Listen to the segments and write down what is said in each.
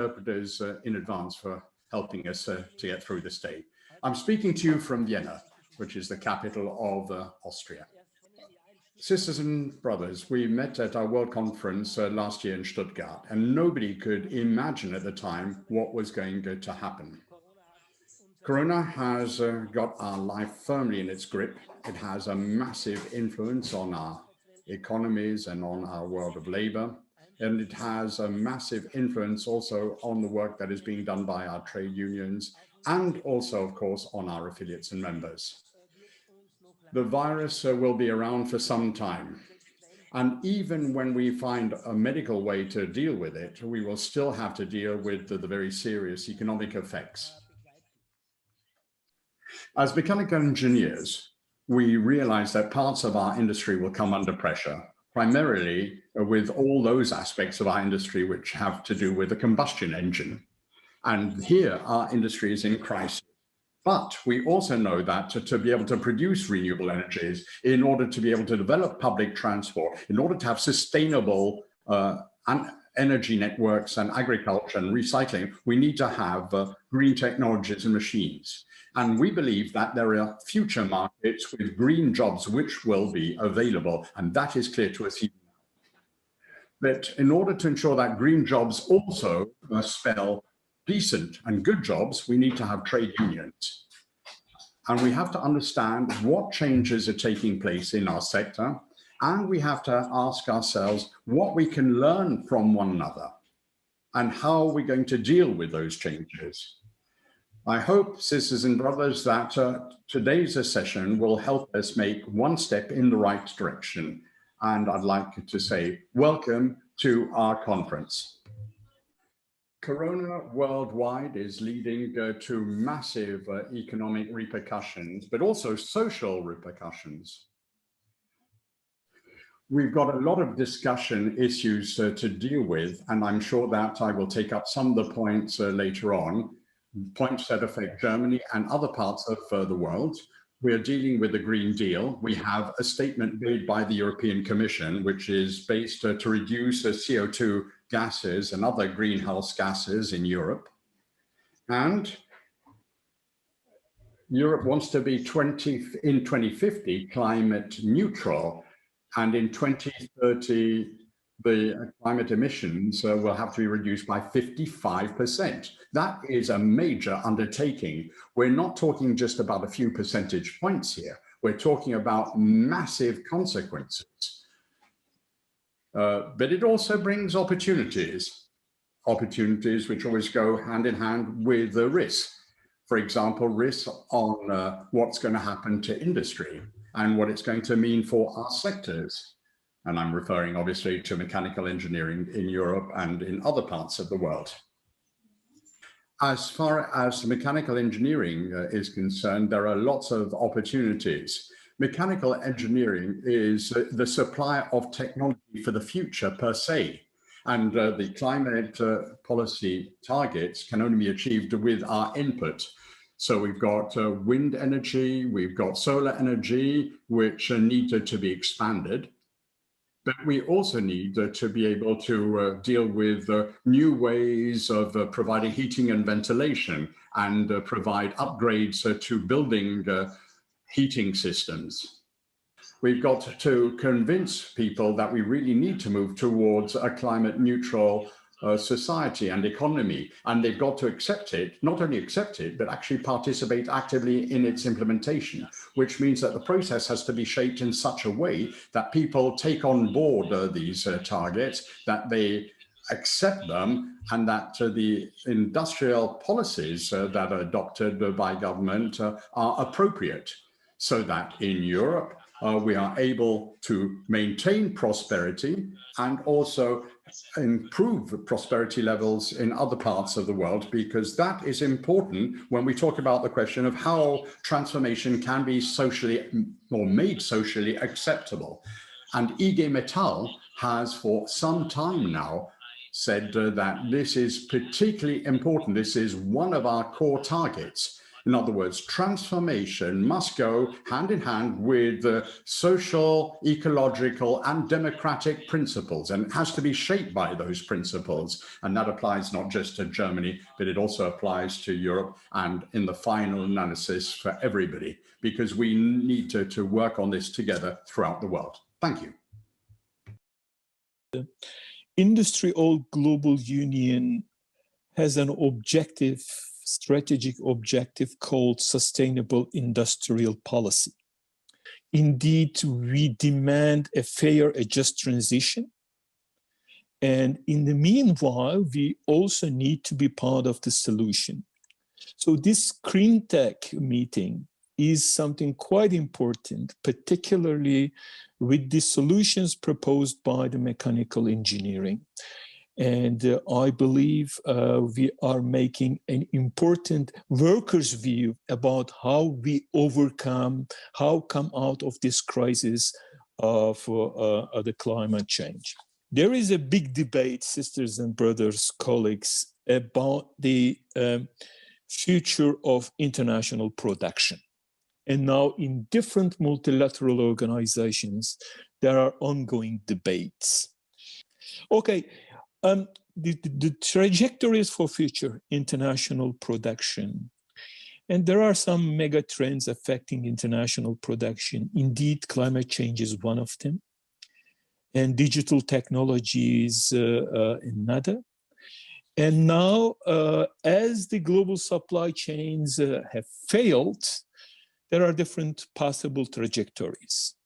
interpreters in advance for helping us to get through this day. I'm speaking to you from Vienna, which is the capital of Austria. Sisters and brothers, we met at our World Conference last year in Stuttgart, and nobody could imagine at the time what was going to happen. Corona has got our life firmly in its grip. It has a massive influence on our economies and on our world of labor. And it has a massive influence also on the work that is being done by our trade unions and also, of course, on our affiliates and members. The virus will be around for some time. And even when we find a medical way to deal with it, we will still have to deal with the very serious economic effects. As mechanical engineers, we realize that parts of our industry will come under pressure, primarily with all those aspects of our industry which have to do with the combustion engine. And here our industry is in crisis. But we also know that to be able to produce renewable energies, in order to be able to develop public transport, in order to have sustainable energy networks and agriculture and recycling, we need to have green technologies and machines. And we believe that there are future markets with green jobs which will be available, and that is clear to us even now. But in order to ensure that green jobs also spell decent and good jobs, we need to have trade unions. And we have to understand what changes are taking place in our sector, and we have to ask ourselves what we can learn from one another and how we're going to deal with those changes. I hope, sisters and brothers, that today's session will help us make one step in the right direction. And I'd like to say, welcome to our conference. Corona worldwide is leading to massive economic repercussions, but also social repercussions. We've got a lot of discussion issues to deal with, and I'm sure that I will take up some of the points later on, points that affect Germany and other parts of the world. We are dealing with the Green Deal. We have a statement made by the European Commission, which is based to reduce CO2 gases and other greenhouse gases in Europe. And Europe wants to be in 2050 climate neutral, and in 2030 the climate emissions will have to be reduced by 55%. That is a major undertaking. We're not talking just about a few percentage points here. We're talking about massive consequences. But it also brings opportunities which always go hand in hand with the risks. For example, risks on what's going to happen to industry and what it's going to mean for our sectors. And I'm referring obviously to mechanical engineering in Europe and in other parts of the world. As far as mechanical engineering is concerned, there are lots of opportunities. Mechanical engineering is the supplier of technology for the future per se. And the climate policy targets can only be achieved with our input. So we've got wind energy, we've got solar energy, which needed to be expanded. But we also need to be able to deal with new ways of providing heating and ventilation and provide upgrades to building heating systems. We've got to convince people that we really need to move towards a climate neutral society and economy, and they've got to accept it, not only accept it, but actually participate actively in its implementation, which means that the process has to be shaped in such a way that people take on board these targets, that they accept them, and that the industrial policies that are adopted by government are appropriate, so that in Europe we are able to maintain prosperity and also improve prosperity levels in other parts of the world, because that is important when we talk about the question of how transformation can be socially or made socially acceptable. And IG Metall has for some time now said that this is particularly important. This is one of our core targets. In other words, transformation must go hand in hand with social, ecological, and democratic principles, and it has to be shaped by those principles. And that applies not just to Germany, but it also applies to Europe, and in the final analysis for everybody, because we need to work on this together throughout the world. Thank you. Industry All Global Union has an objective, strategic objective called sustainable industrial policy. Indeed, we demand a fair, a just transition. And in the meanwhile, we also need to be part of the solution. So this GreenTech meeting is something quite important, particularly with the solutions proposed by the mechanical engineering. And I believe we are making an important workers' view about how we overcome, how come out of this crisis of the climate change. There is a big debate, sisters and brothers, colleagues, about the future of international production. And now in different multilateral organizations, there are ongoing debates. Okay, the trajectories for future international production. And there are some mega trends affecting international production. Indeed, climate change is one of them. And digital technology is another. And now, as the global supply chains have failed, there are different possible trajectories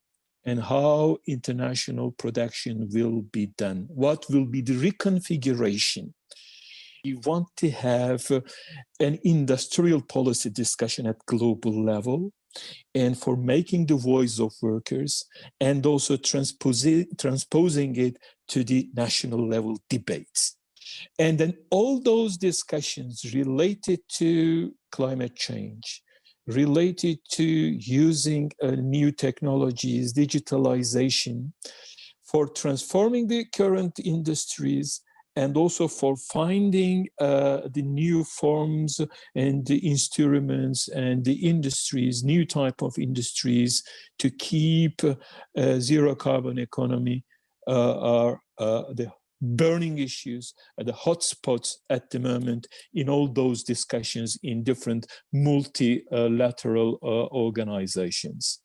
and how international production will be done. What will be the reconfiguration? We want to have an industrial policy discussion at global level, and for making the voice of workers and also transposing it to the national level debates. And then all those discussions related to climate change, related to using new technologies, digitalization, for transforming the current industries, and also for finding the new forms and the instruments and the industries, new type of industries to keep zero carbon economy are the burning issues, the hotspots at the moment in all those discussions in different multilateral organizations.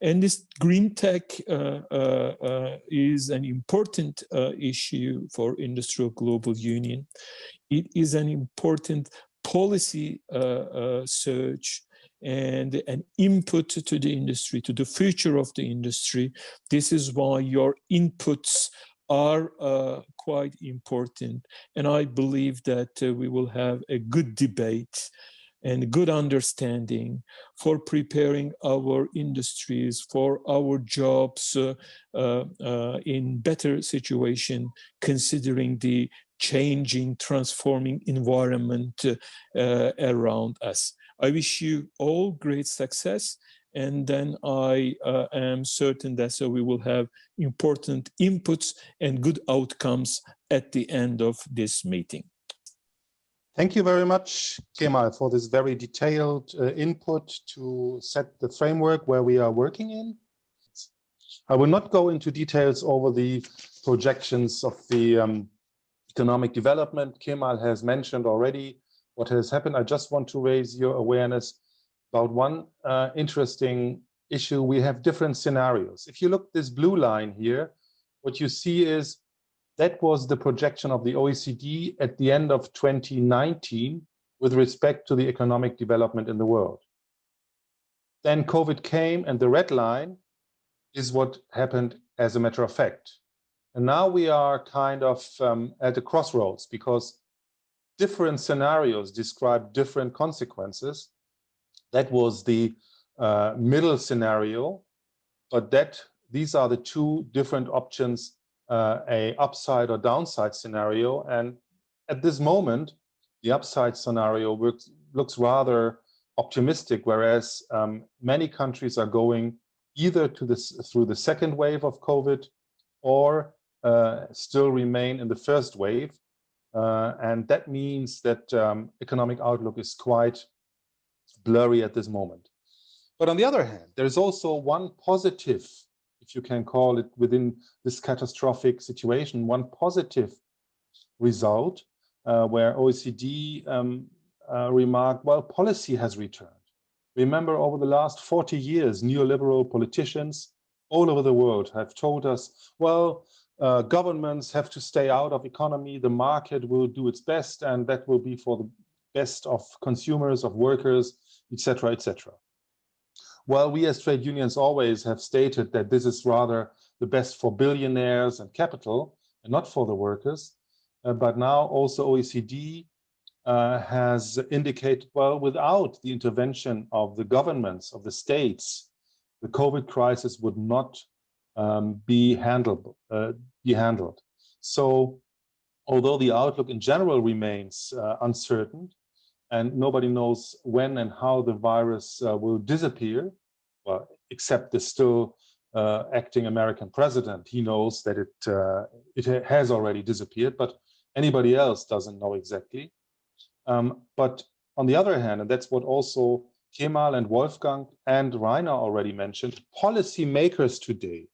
And this GreenTech is an important issue for Industrial Global Union. It is an important policy search and an input to the industry, to the future of the industry. This is why your inputs are quite important. And I believe that we will have a good debate and good understanding for preparing our industries, for our jobs in better situation, considering the changing, transforming environment around us. I wish you all great success. And then I am certain that we will have important inputs and good outcomes at the end of this meeting. Thank you very much, Kemal, for this very detailed input to set the framework where we are working in. I will not go into details over the projections of the economic development. Kemal has mentioned already what has happened. I just want to raise your awareness about one interesting issue. We have different scenarios. If you look at this blue line here, what you see is that was the projection of the OECD at the end of 2019 with respect to the economic development in the world. Then COVID came, and the red line is what happened as a matter of fact. And now we are kind of at a crossroads, because different scenarios describe different consequences. That was the middle scenario, but these are the two different options, a upside or downside scenario. And at this moment, the upside scenario looks rather optimistic, whereas many countries are going either through the second wave of COVID or still remain in the first wave. And that means that economic outlook is quite blurry at this moment. But on the other hand, there's also one positive, if you can call it, within this catastrophic situation, one positive result where OECD remarked, well, policy has returned. Remember, over the last 40 years, neoliberal politicians all over the world have told us, well, governments have to stay out of economy, the market will do its best, and that will be for the best of consumers, of workers, etc., etc. Well, we as trade unions always have stated that this is rather the best for billionaires and capital, and not for the workers. But now also OECD has indicated, well, without the intervention of the governments, of the states, the COVID crisis would not be handled. So although the outlook in general remains uncertain, and nobody knows when and how the virus will disappear, well, except the still acting American president. He knows that it has already disappeared, but anybody else doesn't know exactly. But on the other hand, and that's what also Kemal and Wolfgang and Rainer already mentioned, policymakers today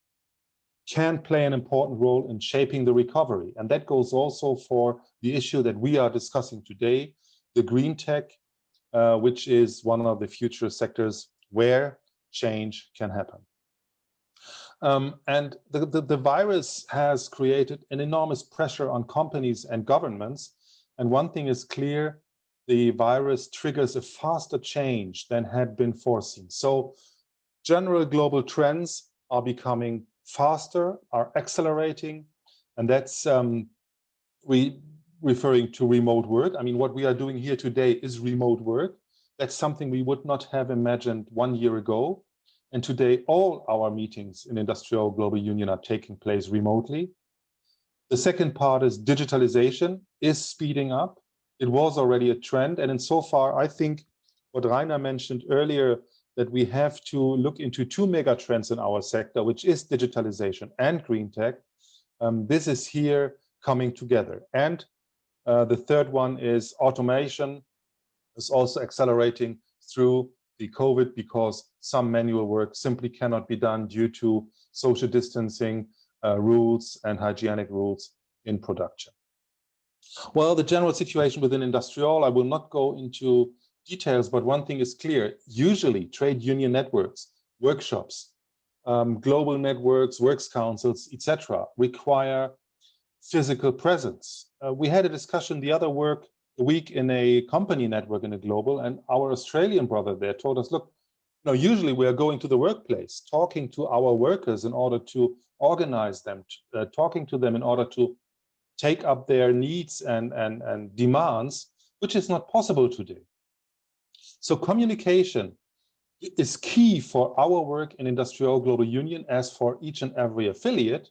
can play an important role in shaping the recovery. And that goes also for the issue that we are discussing today, the GreenTech, which is one of the future sectors where change can happen. And the virus has created an enormous pressure on companies and governments. And one thing is clear, the virus triggers a faster change than had been foreseen. So general global trends are becoming faster, are accelerating, and that's referring to remote work. I mean, what we are doing here today is remote work. That's something we would not have imagined 1 year ago. And today, all our meetings in Industrial Global Union are taking place remotely. The second part is digitalization is speeding up. It was already a trend. And insofar, I think what Rainer mentioned earlier, that we have to look into two mega trends in our sector, which is digitalization and green tech. This is here coming together. And the third one is automation is also accelerating through the COVID because some manual work simply cannot be done due to social distancing rules and hygienic rules in production. Well, the general situation within Industrial, I will not go into details, but one thing is clear. Usually trade union networks, workshops, global networks, works councils, etc., require physical presence. We had a discussion the other week in a company network in a global, and our Australian brother there told us, look, usually we are going to the workplace, talking to our workers in order to organize them, talking to them in order to take up their needs and demands, which is not possible today. So communication is key for our work in Industrial Global Union as for each and every affiliate.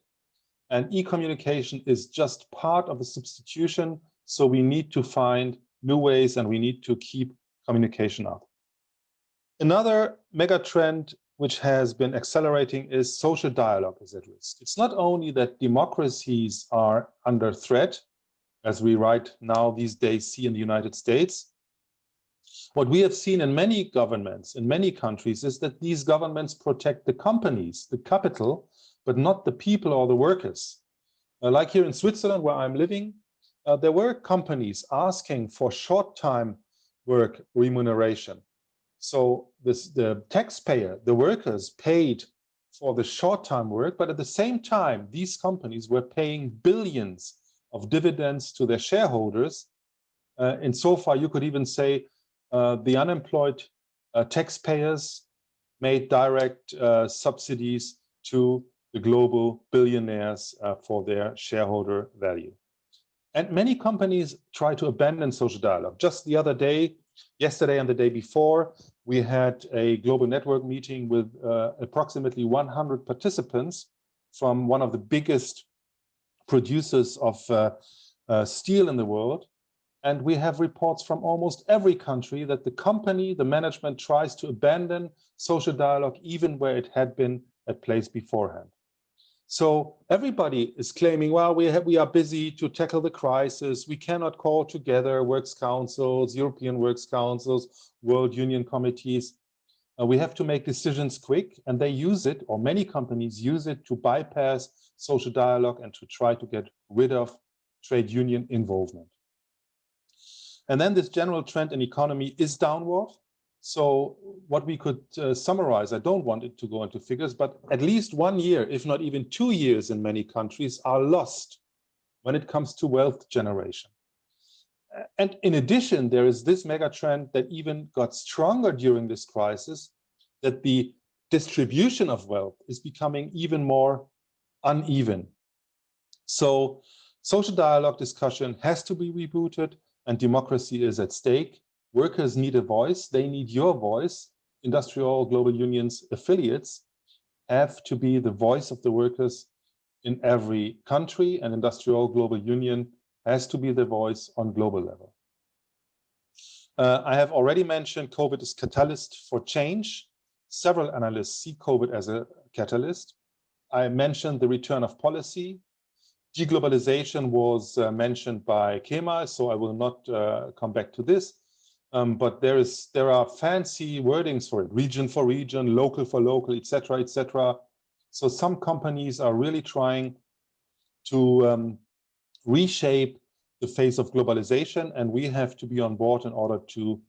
And e-communication is just part of the substitution. So we need to find new ways and we need to keep communication up. Another mega trend which has been accelerating is social dialogue is at risk. It's not only that democracies are under threat, as we right now these days see in the United States. What we have seen in many governments, in many countries, is that these governments protect the companies, the capital, but not the people or the workers. Like here in Switzerland, where I'm living, there were companies asking for short-time work remuneration. So the taxpayer, the workers paid for the short-time work, but at the same time, these companies were paying billions of dividends to their shareholders. And so far, you could even say the unemployed taxpayers made direct subsidies to the global billionaires for their shareholder value. And many companies try to abandon social dialogue. Just the other day, yesterday and the day before, we had a global network meeting with approximately 100 participants from one of the biggest producers of steel in the world. And we have reports from almost every country that the company, the management tries to abandon social dialogue even where it had been at place beforehand. So everybody is claiming, well, we are busy to tackle the crisis. We cannot call together works councils, European works councils, World Union committees. We have to make decisions quick, and they use it, or many companies use it, to bypass social dialogue and to try to get rid of trade union involvement. And then this general trend in economy is downward. So what we could summarize, I don't want it to go into figures, but at least 1 year, if not even 2 years in many countries, are lost when it comes to wealth generation. And in addition, there is this mega trend that even got stronger during this crisis, that the distribution of wealth is becoming even more uneven. So social dialogue discussion has to be rebooted, and democracy is at stake. Workers need a voice. They need your voice. Industrial global unions affiliates have to be the voice of the workers in every country, and industrial global union has to be the voice on global level. I have already mentioned COVID is catalyst for change. Several analysts see COVID as a catalyst. I mentioned the return of policy. Deglobalization was mentioned by Kemal, so I will not come back to this. But there are fancy wordings for it: region for region, local for local, etc., etc. So some companies are really trying to reshape the face of globalization, and we have to be on board in order to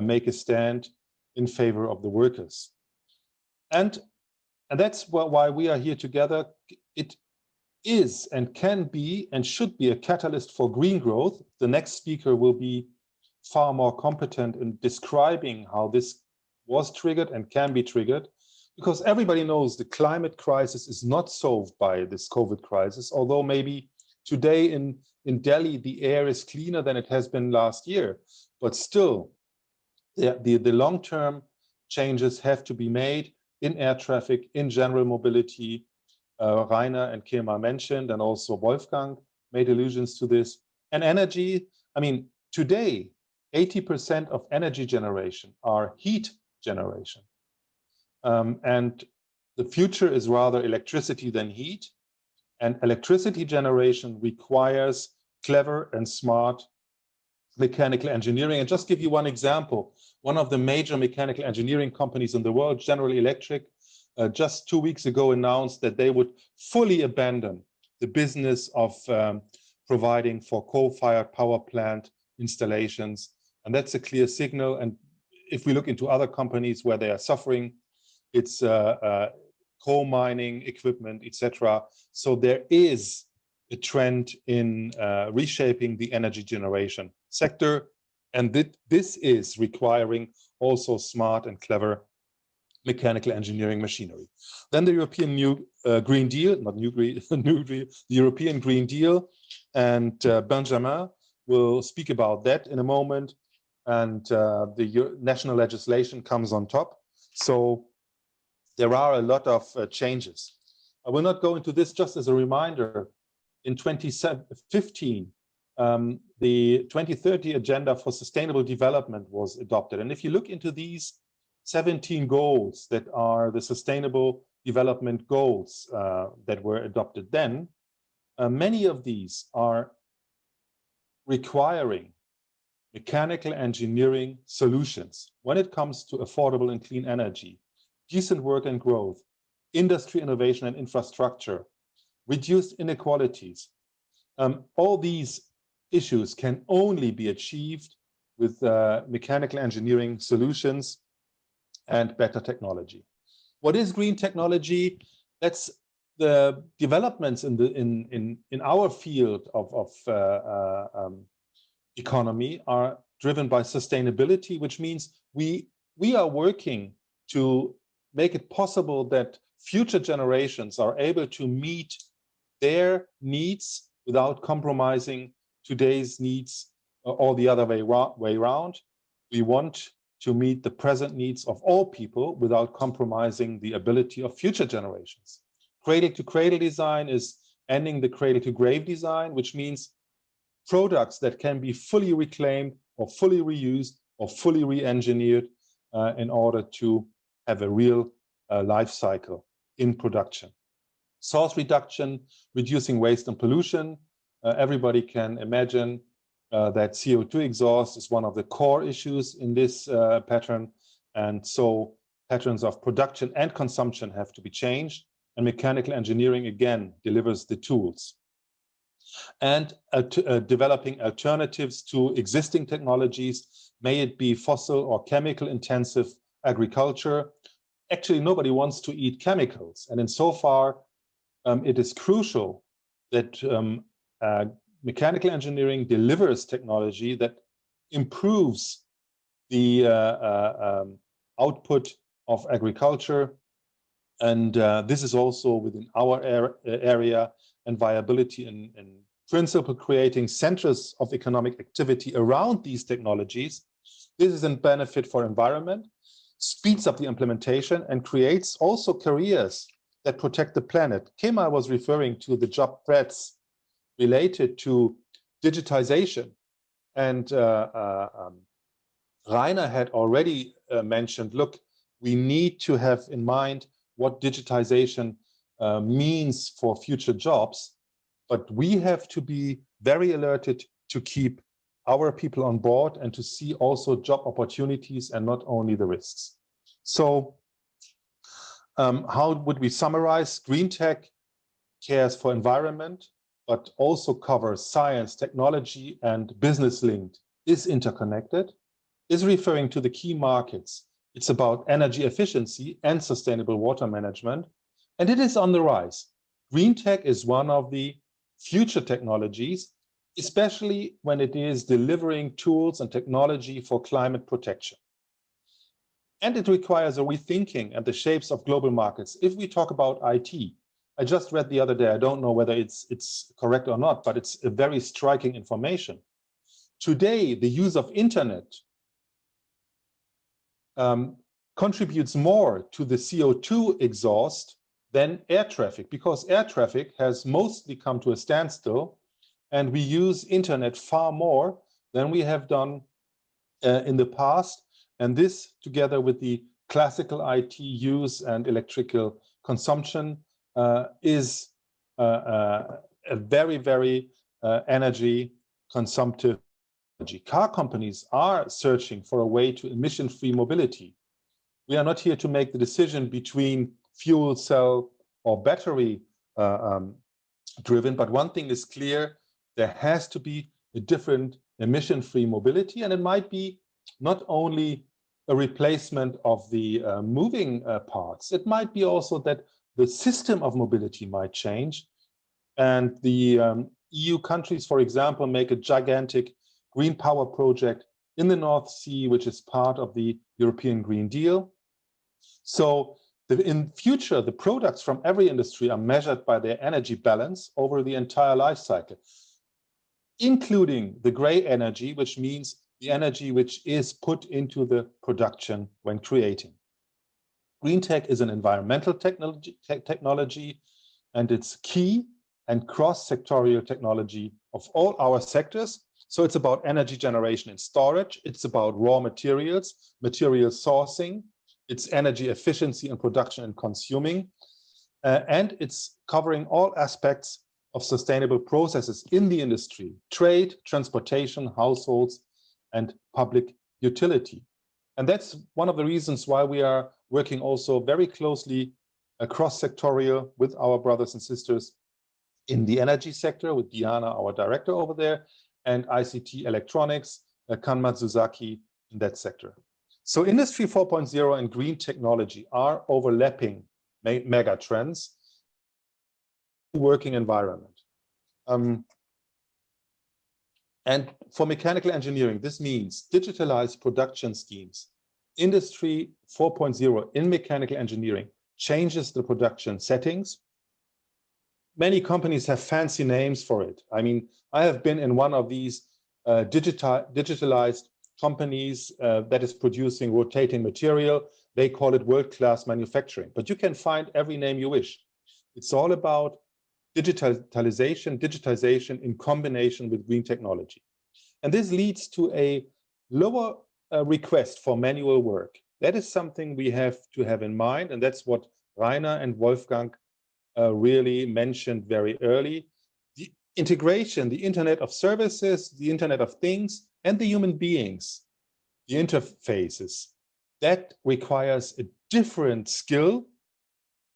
make a stand in favor of the workers. And that's why we are here together. It is and can be and should be a catalyst for green growth. The next speaker will be far more competent in describing how this was triggered and can be triggered, because everybody knows the climate crisis is not solved by this COVID crisis, although maybe today in Delhi the air is cleaner than it has been last year. But still, the long-term changes have to be made in air traffic, in general mobility. Rainer and Kemal mentioned, and also Wolfgang made allusions to this. And energy, I mean, today, 80% of energy generation are heat generation. And the future is rather electricity than heat. And electricity generation requires clever and smart mechanical engineering. And just give you one example, one of the major mechanical engineering companies in the world, General Electric, just 2 weeks ago announced that they would fully abandon the business of providing for coal-fired power plant installations. And that's a clear signal. And if we look into other companies where they are suffering, it's coal mining equipment, etc. So there is a trend in reshaping the energy generation sector. And this is requiring also smart and clever mechanical engineering machinery. Then the European Green Deal, not New Green, New Deal, the European Green Deal, and Benjamin will speak about that in a moment. And the national legislation comes on top. So there are a lot of changes. I will not go into this. Just as a reminder, in 2015, the 2030 Agenda for Sustainable Development was adopted. And if you look into these 17 goals that are the Sustainable Development Goals that were adopted then, many of these are requiring mechanical engineering solutions when it comes to affordable and clean energy, decent work and growth, industry innovation and infrastructure, reduced inequalities. All these issues can only be achieved with mechanical engineering solutions and better technology. What is green technology? That's the developments in our field of economy are driven by sustainability, which means we are working to make it possible that future generations are able to meet their needs without compromising today's needs or the other way around. We want to meet the present needs of all people without compromising the ability of future generations. Cradle-to-cradle design is ending the cradle-to-grave design, which means products that can be fully reclaimed or fully reused or fully re-engineered in order to have a real life cycle in production. source reduction, reducing waste and pollution. Everybody can imagine that CO2 exhaust is one of the core issues in this pattern. And so patterns of production and consumption have to be changed. And mechanical engineering, again, delivers the tools. And developing alternatives to existing technologies, may it be fossil or chemical intensive agriculture. Actually, nobody wants to eat chemicals. And insofar, it is crucial that mechanical engineering delivers technology that improves the output of agriculture. And this is also within our area, and viability in principle creating centers of economic activity around these technologies. This is a benefit for environment, speeds up the implementation, and creates also careers that protect the planet. Kemal was referring to the job threats related to digitization. And Rainer had already mentioned, look, we need to have in mind what digitization means for future jobs, but we have to be very alerted to keep our people on board and to see also job opportunities and not only the risks. So how would we summarize? GreenTech cares for environment, but also covers science, technology, and business linked, is interconnected, is referring to the key markets. It's about energy efficiency and sustainable water management, and it is on the rise. GreenTech is one of the future technologies, especially when it is delivering tools and technology for climate protection. And it requires a rethinking at the shapes of global markets. If we talk about IT, I just read the other day, I don't know whether it's correct or not, but it's a very striking information. Today, the use of internet contributes more to the CO2 exhaust than air traffic, because air traffic has mostly come to a standstill, and we use internet far more than we have done in the past. And this, together with the classical IT use and electrical consumption, is a very, very energy consumptive. Car companies are searching for a way to emission-free mobility. We are not here to make the decision between fuel cell or battery driven, but one thing is clear, there has to be a different emission-free mobility, and it might be not only a replacement of the moving parts, it might be also that the system of mobility might change. And the EU countries, for example, make a gigantic green power project in the North Sea, which is part of the European Green Deal. So in future, the products from every industry are measured by their energy balance over the entire life cycle, including the gray energy, which means the energy which is put into the production when creating. GreenTech is an environmental technology, and it's key and cross-sectorial technology of all our sectors. So it's about energy generation and storage. It's about raw materials, material sourcing. It's energy efficiency in production and consuming. And it's covering all aspects of sustainable processes in the industry, trade, transportation, households, and public utility. And that's one of the reasons why we are working also very closely cross-sectorial with our brothers and sisters in the energy sector, with Diana, our director over there, and ICT electronics, Kan Matsuzaki in that sector. So Industry 4.0 and green technology are overlapping mega trends, working environment. And for mechanical engineering, this means digitalized production schemes. Industry 4.0 in mechanical engineering changes the production settings. Many companies have fancy names for it. I mean, I have been in one of these digitalized companies that is producing rotating material. They call it world-class manufacturing, but you can find every name you wish. It's all about digitization in combination with green technology. And this leads to a lower request for manual work. That is something we have to have in mind, and that's what Rainer and Wolfgang really mentioned very early. The integration, the Internet of Services, the Internet of Things, and the human beings, the interfaces, that requires a different skill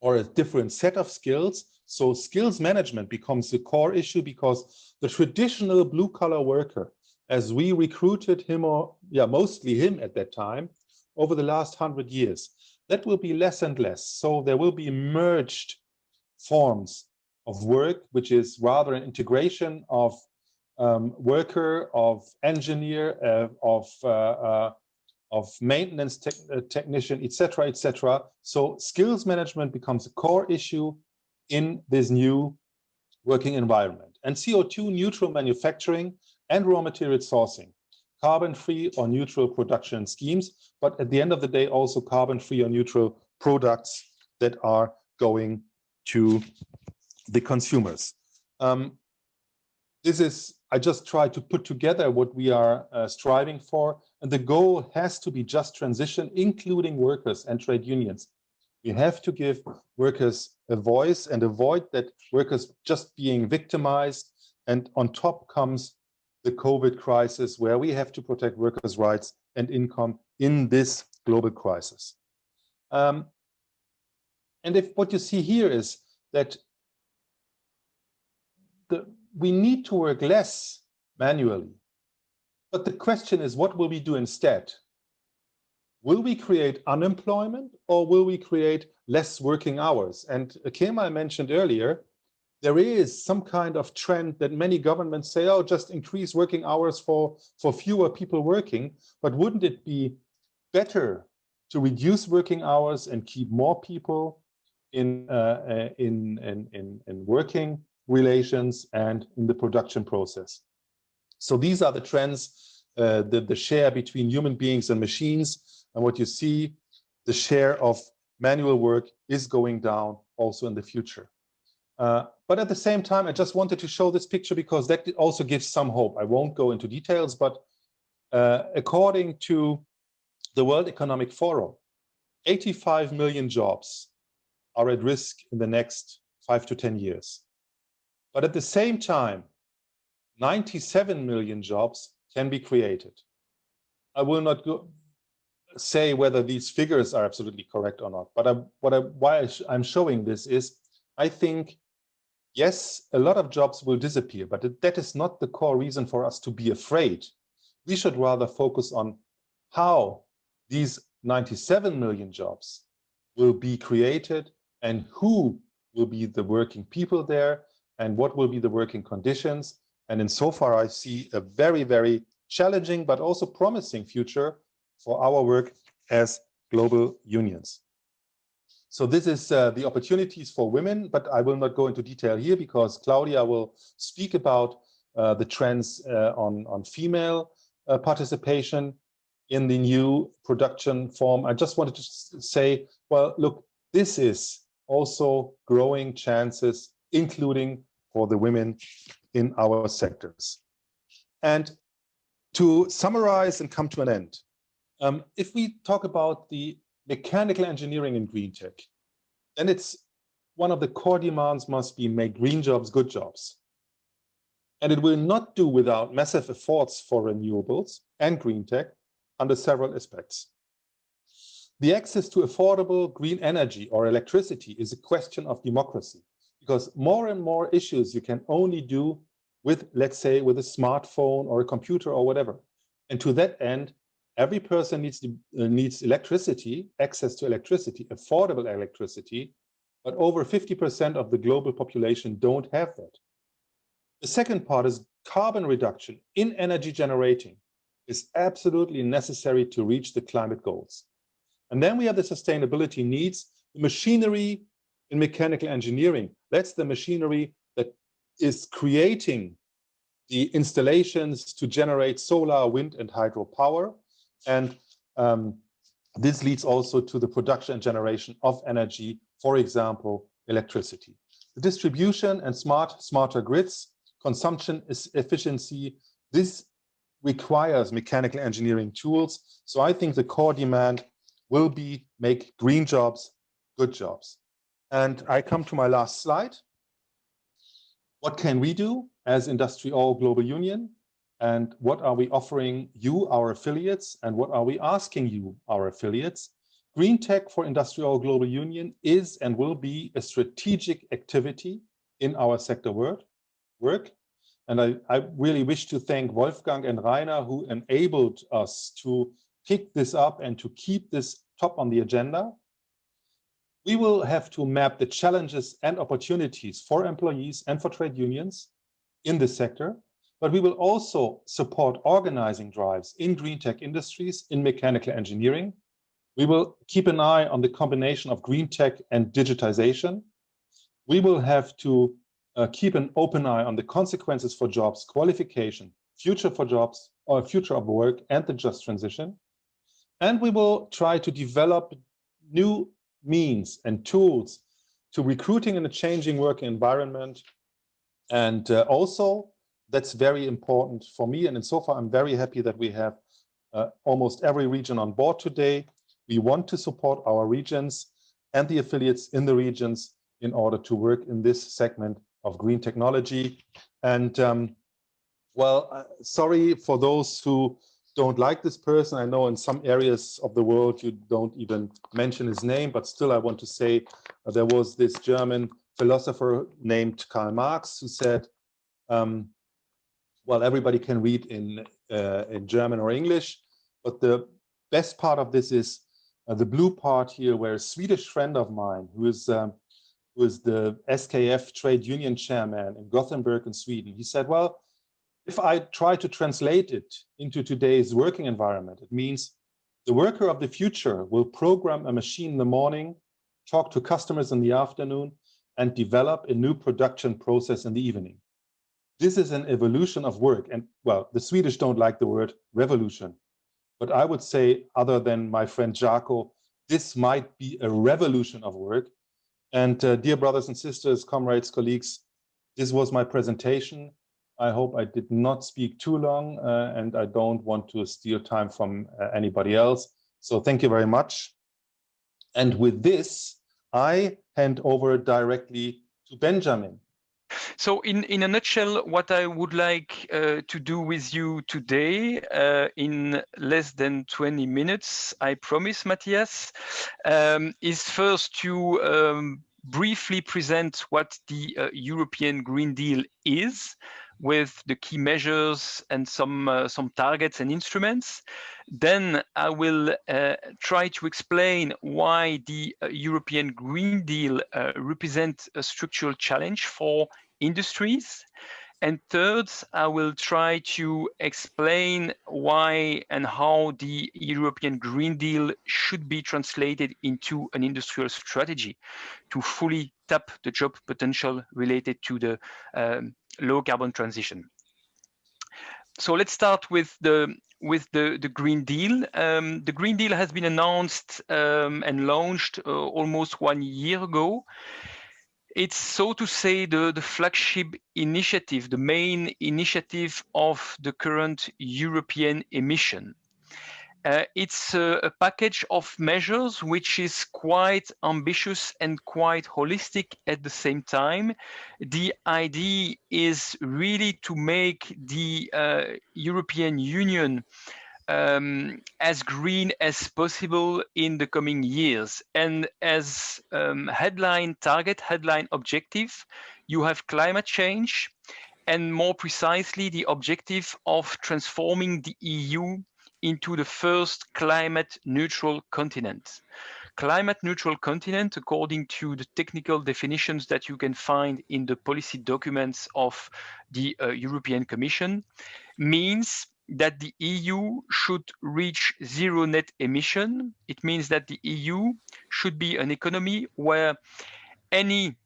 or a different set of skills. So skills management becomes the core issue, because the traditional blue-collar worker, as we recruited him, or mostly him at that time, over the last 100 years, that will be less and less. So there will be merged forms of work, which is rather an integration of worker, of engineer, of maintenance technician, etc., etc. So skills management becomes a core issue in this new working environment. And CO2 neutral manufacturing and raw material sourcing, carbon-free or neutral production schemes, but at the end of the day, also carbon-free or neutral products that are going to the consumers. I just try to put together what we are striving for, and the goal has to be just transition, including workers and trade unions. We have to give workers a voice and avoid that workers just being victimized. And on top comes the COVID crisis, where we have to protect workers' rights and income in this global crisis. And if what you see here is that we need to work less manually, but the question is, what will we do instead? Will we create unemployment, or will we create less working hours? And Kemal mentioned earlier, there is some kind of trend that many governments say, oh, just increase working hours for fewer people working. But wouldn't it be better to reduce working hours and keep more people in working relations and in the production process? So these are the trends, the share between human beings and machines. And what you see, the share of manual work is going down also in the future. But at the same time, I just wanted to show this picture because that also gives some hope. I won't go into details, but according to the World Economic Forum, 85 million jobs are at risk in the next 5 to 10 years. But at the same time, 97 million jobs can be created. I will not say whether these figures are absolutely correct or not, but why I'm showing this is, I think, yes, a lot of jobs will disappear, but that is not the core reason for us to be afraid. We should rather focus on how these 97 million jobs will be created and who will be the working people there and what will be the working conditions. And insofar, I see a very, very challenging but also promising future for our work as global unions. So this is the opportunities for women, but I will not go into detail here because Claudia will speak about the trends on female participation in the new production form. I just wanted to say, well, look, this is also growing chances, including for the women in our sectors. And to summarize and come to an end, if we talk about the mechanical engineering in GreenTech, then it's one of the core demands must be make green jobs good jobs. And it will not do without massive efforts for renewables and GreenTech under several aspects. The access to affordable green energy or electricity is a question of democracy, because more and more issues you can only do with, let's say, with a smartphone or a computer or whatever. And to that end, every person needs electricity, access to electricity, affordable electricity, but over 50% of the global population don't have that. The second part is carbon reduction in energy generating is absolutely necessary to reach the climate goals. And then we have the sustainability needs, the machinery in mechanical engineering. That's the machinery that is creating the installations to generate solar, wind, and hydro power. And this leads also to the production and generation of energy, for example, electricity. The distribution and smarter grids, consumption efficiency, this requires mechanical engineering tools. So I think the core demand will be make green jobs good jobs. And I come to my last slide. What can we do as Industry All Global Union? And what are we offering you, our affiliates? And what are we asking you, our affiliates? GreenTech for Industry All Global Union is and will be a strategic activity in our sector work. And I really wish to thank Wolfgang and Rainer, who enabled us to pick this up and to keep this top on the agenda. We will have to map the challenges and opportunities for employees and for trade unions in this sector, but we will also support organizing drives in green tech industries, in mechanical engineering. We will keep an eye on the combination of green tech and digitization. We will have to keep an open eye on the consequences for jobs, qualification, future for jobs, or future of work, and the just transition. And we will try to develop new means and tools to recruiting in a changing working environment. And also, that's very important for me. And so far, I'm very happy that we have almost every region on board today. We want to support our regions and the affiliates in the regions in order to work in this segment of green technology. And sorry for those who don't like this person. I know in some areas of the world you don't even mention his name, but still I want to say there was this German philosopher named Karl Marx who said, well, everybody can read in German or English, but the best part of this is the blue part here, where a Swedish friend of mine who is the SKF trade union chairman in Gothenburg in Sweden, he said, well, if I try to translate it into today's working environment, it means the worker of the future will program a machine in the morning, talk to customers in the afternoon, and develop a new production process in the evening. This is an evolution of work. And well, the Swedish don't like the word revolution, but I would say, other than my friend Jaco, this might be a revolution of work. And dear brothers and sisters, comrades, colleagues, this was my presentation. I hope I did not speak too long, and I don't want to steal time from anybody else. So thank you very much. And with this, I hand over directly to Benjamin. So in a nutshell, what I would like to do with you today in less than 20 minutes, I promise, Matthias, is first to briefly present what the European Green Deal is, with the key measures and some targets and instruments. Then I will try to explain why the European Green Deal represents a structural challenge for industries. And third, I will try to explain why and how the European Green Deal should be translated into an industrial strategy to fully tap the job potential related to the low carbon transition. So let's start with the Green Deal. The Green Deal has been announced and launched almost 1 year ago. It's, so to say, the flagship initiative, the main initiative of the current European emission. It's a package of measures which is quite ambitious and quite holistic at the same time. The idea is really to make the European Union as green as possible in the coming years. And as headline objective, you have climate change, and more precisely, the objective of transforming the EU into the first climate neutral continent. Climate neutral continent, according to the technical definitions that you can find in the policy documents of the European Commission, means that the EU should reach zero net emission. It means that the EU should be an economy where any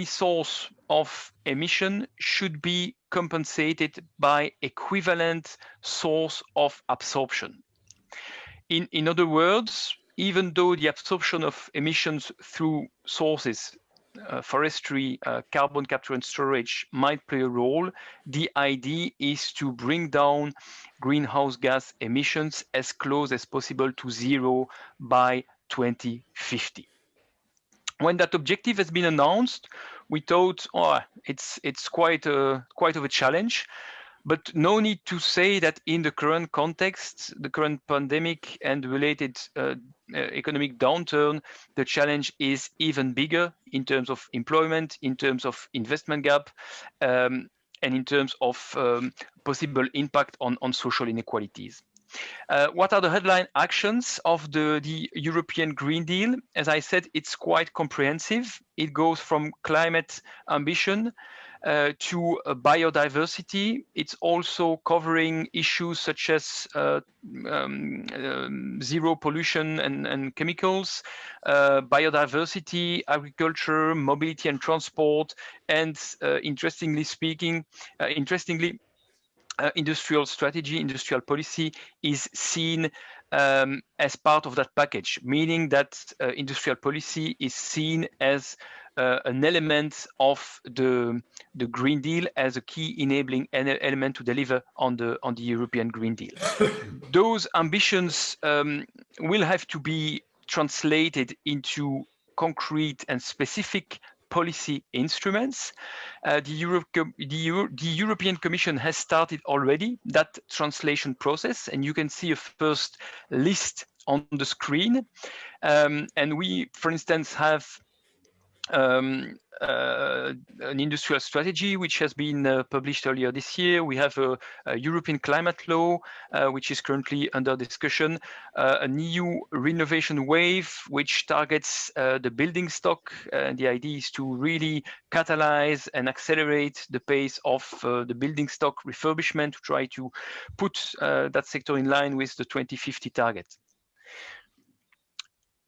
source of emission should be compensated by equivalent source of absorption. In other words, even though the absorption of emissions through sources, forestry, carbon capture and storage might play a role, the idea is to bring down greenhouse gas emissions as close as possible to zero by 2050. When that objective has been announced, we thought, oh, it's quite of a challenge. But no need to say that in the current context, the current pandemic and related economic downturn, the challenge is even bigger in terms of employment, in terms of investment gap, and in terms of possible impact on social inequalities. What are the headline actions of the European Green Deal? As I said, it's quite comprehensive. It goes from climate ambition to biodiversity. It's also covering issues such as zero pollution and chemicals, biodiversity, agriculture, mobility and transport, and interestingly, industrial strategy, industrial policy is seen as part of that package, meaning that industrial policy is seen as an element of the Green Deal, as a key enabling element to deliver on the European Green Deal. Those ambitions will have to be translated into concrete and specific policy instruments. The European Commission has started already that translation process, and you can see a first list on the screen. And we, for instance, have an industrial strategy which has been published earlier this year. We have a European climate law which is currently under discussion, an EU renovation wave which targets the building stock. The idea is to really catalyze and accelerate the pace of the building stock refurbishment to try to put that sector in line with the 2050 target.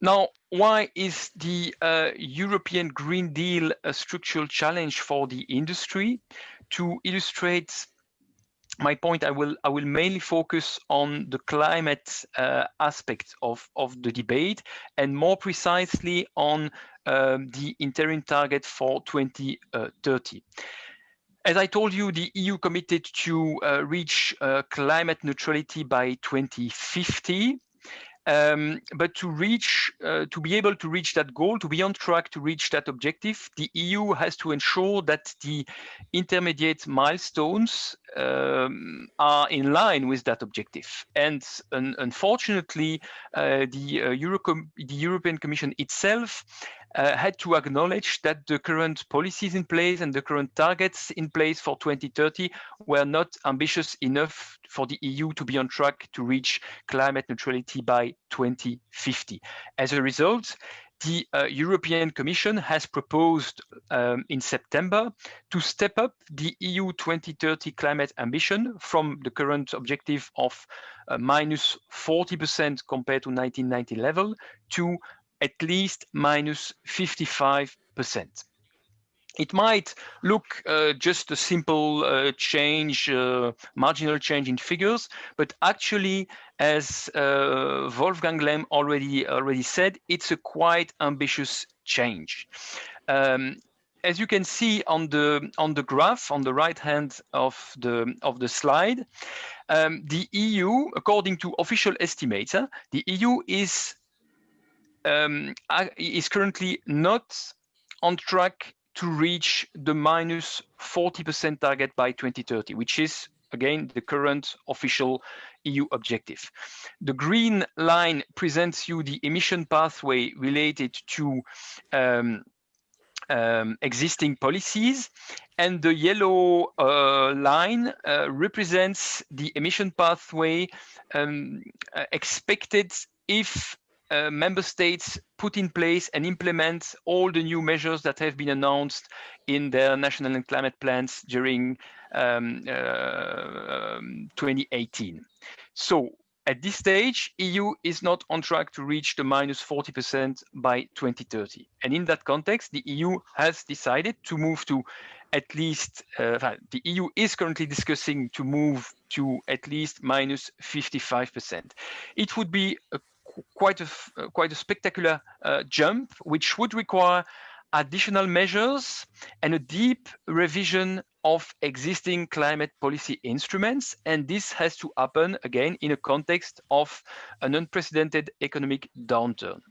Now, why is the European Green Deal a structural challenge for the industry? To illustrate my point, I will mainly focus on the climate aspect of the debate, and more precisely on the interim target for 2030. As I told you, the EU committed to reach climate neutrality by 2050. But to be able to reach that goal, to be on track to reach that objective, the EU has to ensure that the intermediate milestones are in line with that objective. And unfortunately, the European Commission itself had to acknowledge that the current policies in place and the current targets in place for 2030 were not ambitious enough for the EU to be on track to reach climate neutrality by 2050. As a result, the European Commission has proposed in September to step up the EU 2030 climate ambition from the current objective of minus 40% compared to 1990 level to at least minus 55%. It might look just a simple change, marginal change in figures, but actually, as Wolfgang Lemm already said, it's a quite ambitious change. As you can see on the graph on the right hand of the slide, the EU, according to official estimates, the EU is currently not on track to reach the minus 40% target by 2030, which is, again, the current official EU objective. The green line presents you the emission pathway related to existing policies, and the yellow line represents the emission pathway expected if member states put in place and implement all the new measures that have been announced in their national and climate plans during 2018. So at this stage, EU is not on track to reach the minus 40% by 2030. And in that context, the EU has decided to move to at least, the EU is currently discussing to move to at least minus 55%. It would be quite a spectacular jump, which would require additional measures and a deep revision of existing climate policy instruments. And this has to happen, again, in a context of an unprecedented economic downturn.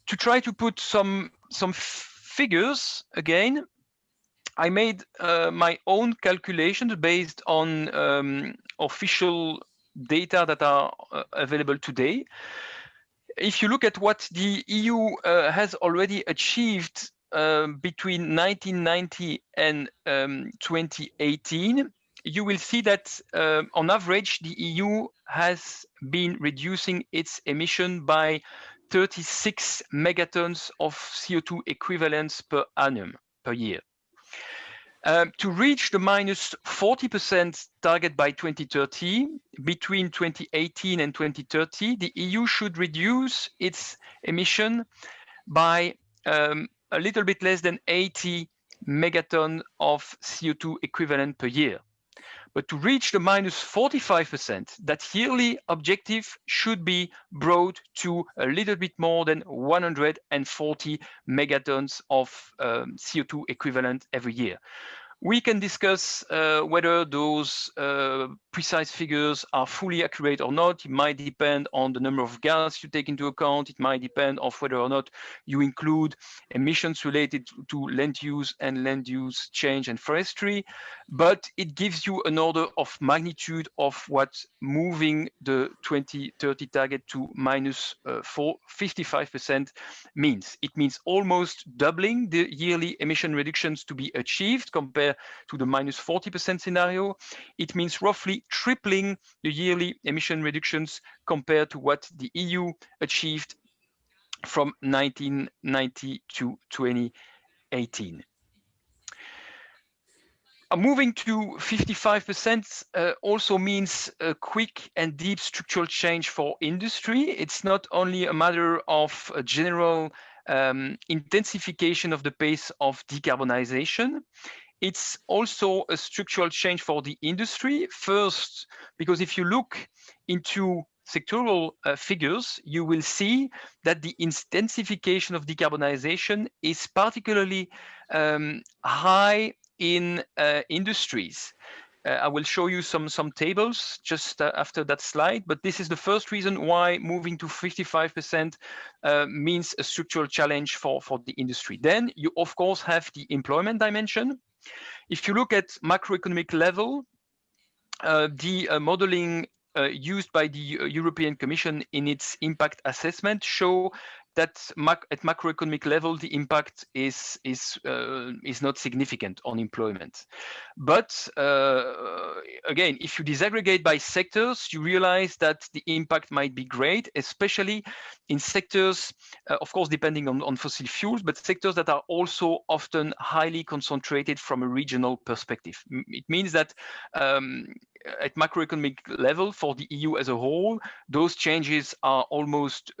To try to put some figures again, I made my own calculations based on official data that are available today. If you look at what the EU has already achieved between 1990 and 2018, you will see that on average, the EU has been reducing its emission by 36 megatons of CO2 equivalents per annum per year. To reach the minus 40% target by 2030, between 2018 and 2030, the EU should reduce its emission by a little bit less than 80 megaton of CO2 equivalent per year. But to reach the minus 45%, that yearly objective should be brought to a little bit more than 140 megatons of CO2 equivalent every year. We can discuss whether those precise figures are fully accurate or not. It might depend on the number of gas you take into account. It might depend on whether or not you include emissions related to land use and land use change and forestry. But it gives you an order of magnitude of what moving the 2030 target to minus 55% means. It means almost doubling the yearly emission reductions to be achieved compared to the minus 40% scenario. It means roughly tripling the yearly emission reductions compared to what the EU achieved from 1990 to 2018. Moving to 55% also means a quick and deep structural change for industry. It's not only a matter of a general intensification of the pace of decarbonization. It's also a structural change for the industry. First, because if you look into sectoral figures, you will see that the intensification of decarbonization is particularly high in industries. I will show you some tables just after that slide, but this is the first reason why moving to 55% means a structural challenge for the industry. Then you, of course, have the employment dimension. If you look at macroeconomic level, the modeling used by the European Commission in its impact assessment show that at macroeconomic level, the impact is not significant on employment. But again, if you disaggregate by sectors, you realize that the impact might be great, especially in sectors, of course, depending on fossil fuels, but sectors that are also often highly concentrated from a regional perspective. It means that at macroeconomic level for the EU as a whole, those changes are almost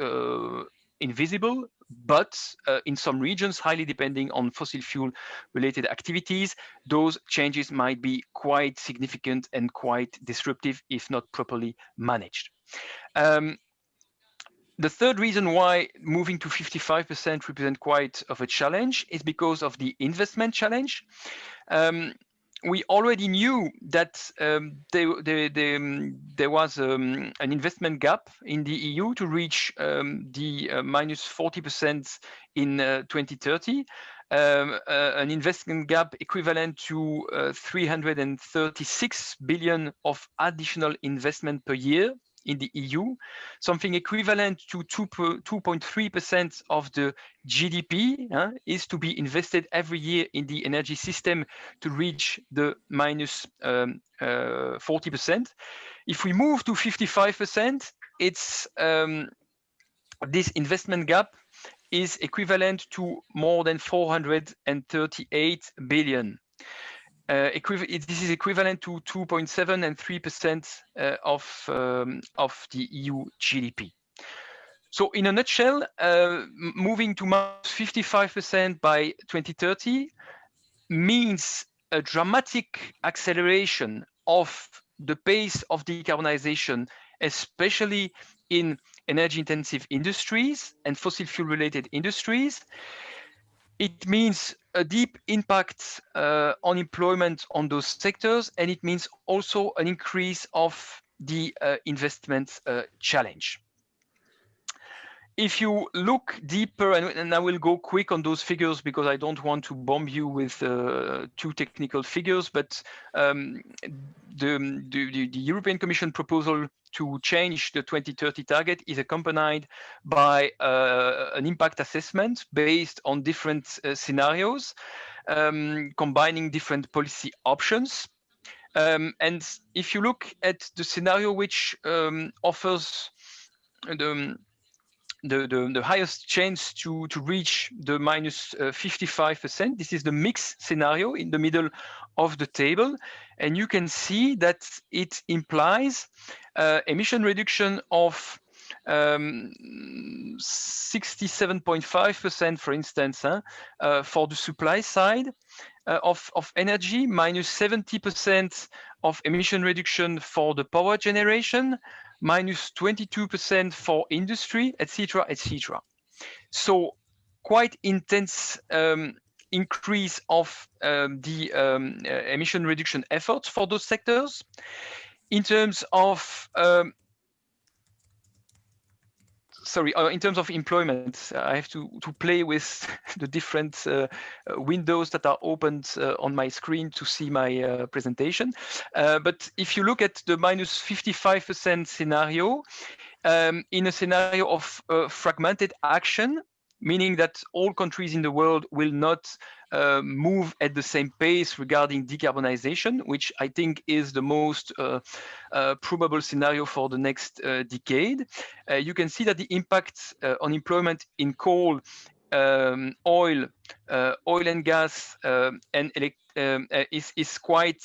invisible, but in some regions, highly depending on fossil fuel related activities, those changes might be quite significant and quite disruptive if not properly managed. The third reason why moving to 55% represents quite of a challenge is because of the investment challenge. We already knew that there was an investment gap in the EU to reach the minus 40% in 2030, an investment gap equivalent to 336 billion of additional investment per year in the EU, something equivalent to 2.3% of the GDP is to be invested every year in the energy system to reach the minus 40%. If we move to 55%, it's this investment gap is equivalent to more than 438 billion. This is equivalent to 2.7 and 3% of the EU GDP. So in a nutshell, moving to minus 55% by 2030 means a dramatic acceleration of the pace of decarbonization, especially in energy-intensive industries and fossil fuel-related industries. It means a deep impact on employment on those sectors, and it means also an increase of the investment challenge. if you look deeper, and I will go quick on those figures because I don't want to bomb you with too technical figures, but the European Commission proposal to change the 2030 target is accompanied by an impact assessment based on different scenarios, combining different policy options. And if you look at the scenario which offers the highest chance to reach the minus 55%. This is the mixed scenario in the middle of the table. And you can see that it implies emission reduction of 67.5%, for instance, for the supply side of energy, minus 70% of emission reduction for the power generation, minus 22% for industry, etc., etc. So quite intense increase of the emission reduction efforts for those sectors. In terms of in terms of employment, I have to play with the different windows that are opened on my screen to see my presentation. But if you look at the minus 55% scenario, in a scenario of fragmented action, meaning that all countries in the world will not move at the same pace regarding decarbonization, which I think is the most probable scenario for the next decade. You can see that the impact on employment in coal, oil and gas, and is quite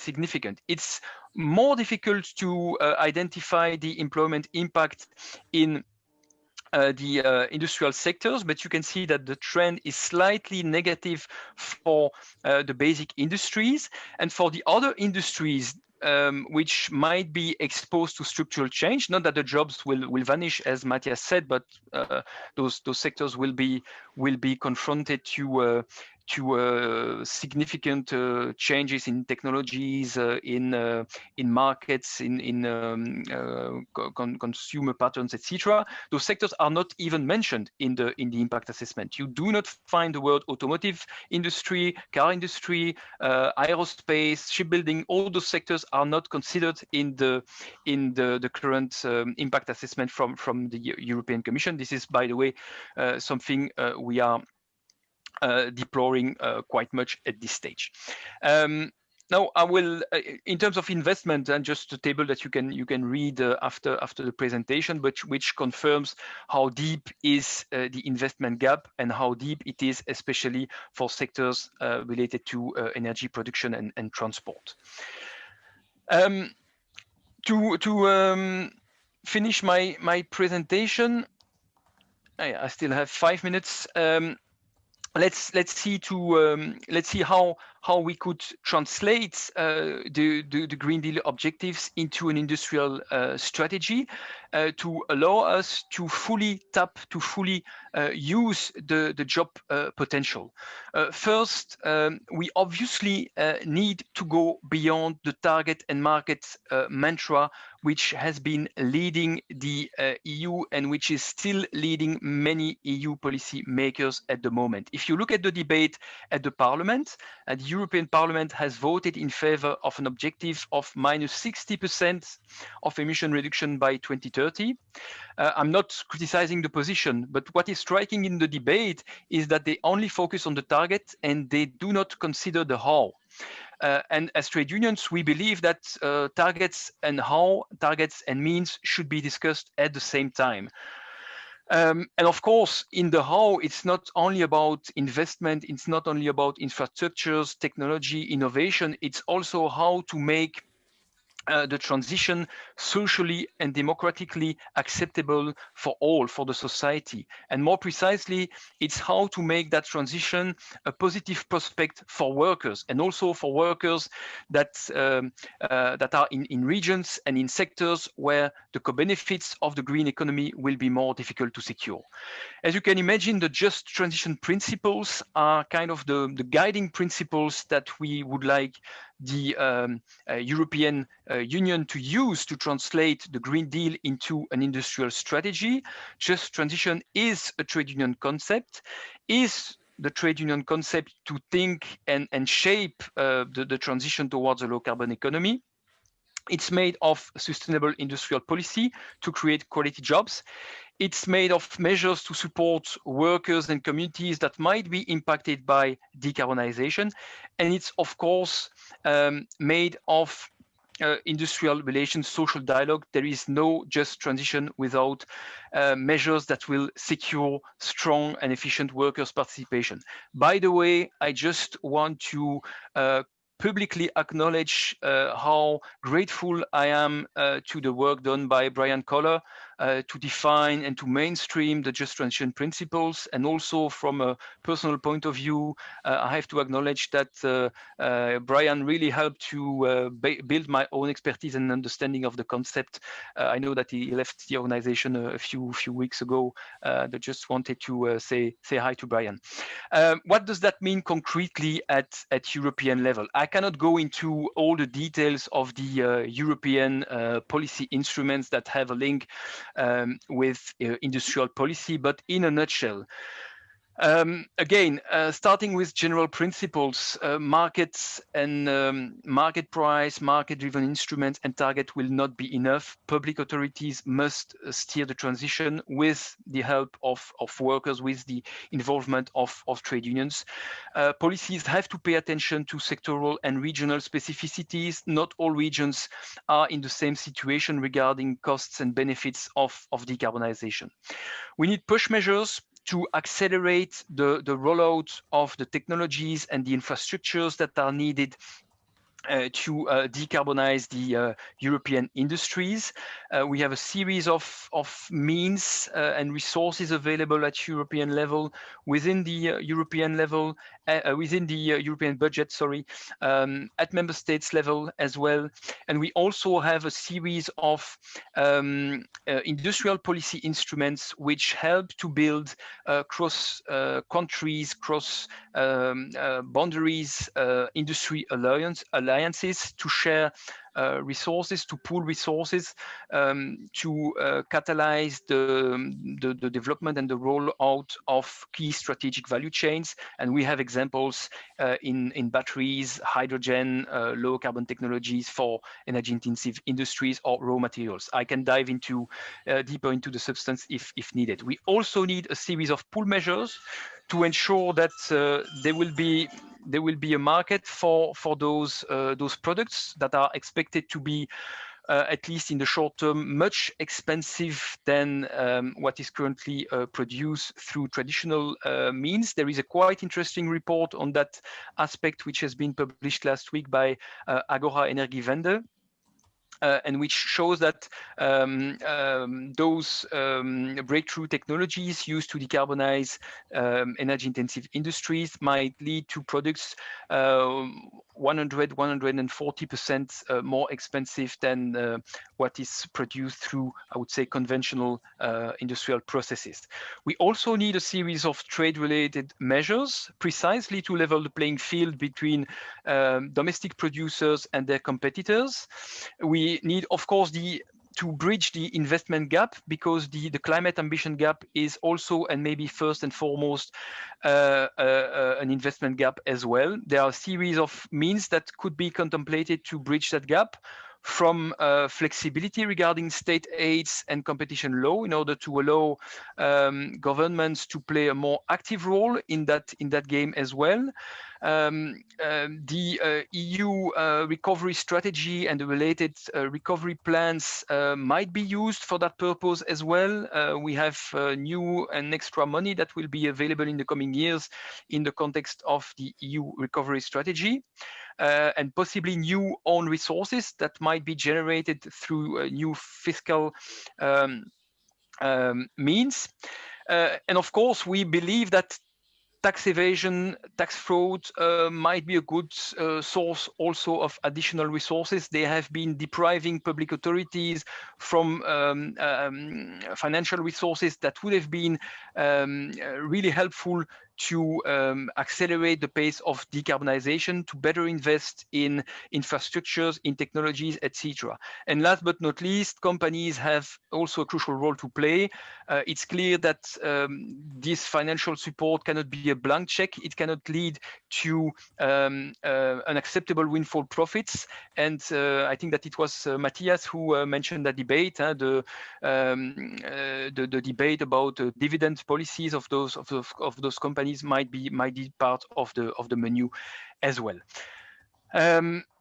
significant. It's more difficult to identify the employment impact in the industrial sectors, but you can see that the trend is slightly negative for the basic industries. And for the other industries, which might be exposed to structural change, not that the jobs will vanish, as Matthias said, but those sectors will be confronted to significant changes in technologies, in markets, in consumer patterns, etc. Those sectors are not even mentioned in the impact assessment. You do not find the word automotive industry, car industry, aerospace, shipbuilding. All those sectors are not considered in the current impact assessment from the European Commission. This is, by the way, something we are deploring quite much at this stage. Now, I will, in terms of investment, and just a table that you can read after the presentation, but which confirms how deep is the investment gap and how deep it is, especially for sectors related to energy production and transport. To finish my presentation, I still have 5 minutes. Let's see how we could translate the Green Deal objectives into an industrial strategy to allow us to fully tap, to fully use the job potential. First, we obviously need to go beyond the target and market mantra, which has been leading the EU and which is still leading many EU policy makers at the moment. If you look at the debate at the Parliament, the European Parliament has voted in favor of an objective of minus 60% of emission reduction by 2030. I'm not criticizing the position, but what is striking in the debate is that they only focus on the target and they do not consider the how. And as trade unions, we believe that targets and means should be discussed at the same time. And of course, in the how, it's not only about investment, it's not only about infrastructures, technology, innovation, it's also how to make the transition socially and democratically acceptable for all, for the society. And more precisely, it's how to make that transition a positive prospect for workers, and also for workers that are in regions and in sectors where the co-benefits of the green economy will be more difficult to secure. As you can imagine, the just transition principles are kind of the guiding principles that we would like the European Union to use to translate the Green Deal into an industrial strategy. Just transition is a trade union concept. Is the trade union concept to think and shape the transition towards a low carbon economy. It's made of sustainable industrial policy to create quality jobs. It's made of measures to support workers and communities that might be impacted by decarbonization. And it's, of course, made of industrial relations, social dialogue. There is no just transition without measures that will secure strong and efficient workers' participation. By the way, I just want to publicly acknowledge how grateful I am to the work done by Brian Kohler to define and to mainstream the just transition principles. And also from a personal point of view, I have to acknowledge that Brian really helped to build my own expertise and understanding of the concept. I know that he left the organization a few weeks ago. I just wanted to say hi to Brian. What does that mean concretely at European level? I cannot go into all the details of the European policy instruments that have a link with industrial policy, but in a nutshell, again, starting with general principles, markets and market price, market-driven instruments and target will not be enough. Public authorities must steer the transition with the help of workers, with the involvement of trade unions. Policies have to pay attention to sectoral and regional specificities. Not all regions are in the same situation regarding costs and benefits of decarbonization. We need push measures to accelerate the rollout of the technologies and the infrastructures that are needed to decarbonize the European industries. We have a series of means and resources available at European level, within the European level, within the European budget, sorry, at member states level as well. And we also have a series of industrial policy instruments which help to build cross countries, cross boundaries, industry alliances to share resources, to pool resources, to catalyze the development and the rollout of key strategic value chains. And we have examples in batteries, hydrogen, low carbon technologies for energy intensive industries or raw materials. I can dive into deeper into the substance if needed. We also need a series of pull measures to ensure that there will be a market for those products that are expected to be at least in the short term much expensive than what is currently produced through traditional means. There is a quite interesting report on that aspect which has been published last week by Agora Energiewende. And which shows that those breakthrough technologies used to decarbonize energy-intensive industries might lead to products 140% more expensive than what is produced through, I would say, conventional industrial processes. We also need a series of trade-related measures precisely to level the playing field between domestic producers and their competitors. We need, of course, to bridge the investment gap, because the climate ambition gap is also, and maybe first and foremost, an investment gap as well. There are a series of means that could be contemplated to bridge that gap, from flexibility regarding state aids and competition law in order to allow governments to play a more active role in that game as well. The EU recovery strategy and the related recovery plans might be used for that purpose as well. We have new and extra money that will be available in the coming years in the context of the EU recovery strategy. And possibly new own resources that might be generated through new fiscal means. And of course, we believe that tax evasion, tax fraud might be a good source also of additional resources. They have been depriving public authorities from financial resources that would have been really helpful to accelerate the pace of decarbonization, to better invest in infrastructures, in technologies, etc. And last but not least, companies have also a crucial role to play. It's clear that this financial support cannot be a blank check. It cannot lead to unacceptable windfall profits. And I think that it was Matthias who mentioned that debate, the debate about dividend policies of those companies might be part of the menu as well.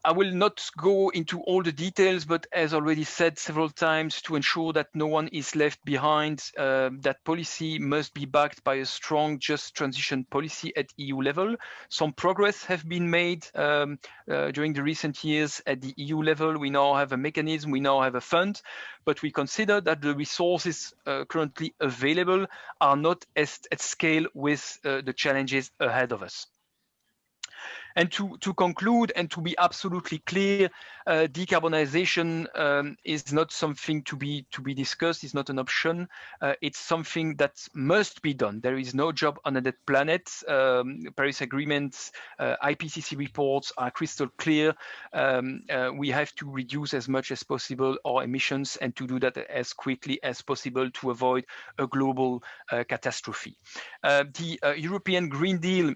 I will not go into all the details, but as already said several times, to ensure that no one is left behind, that policy must be backed by a strong just transition policy at EU level. Some progress have been made during the recent years at the EU level. We now have a mechanism, we now have a fund, but we consider that the resources currently available are not at scale with the challenges ahead of us. And to conclude and to be absolutely clear, decarbonization is not something to be discussed. It's not an option. It's something that must be done. There is no job on that planet. Paris agreements, IPCC reports are crystal clear. We have to reduce as much as possible our emissions, and to do that as quickly as possible to avoid a global catastrophe. The European Green Deal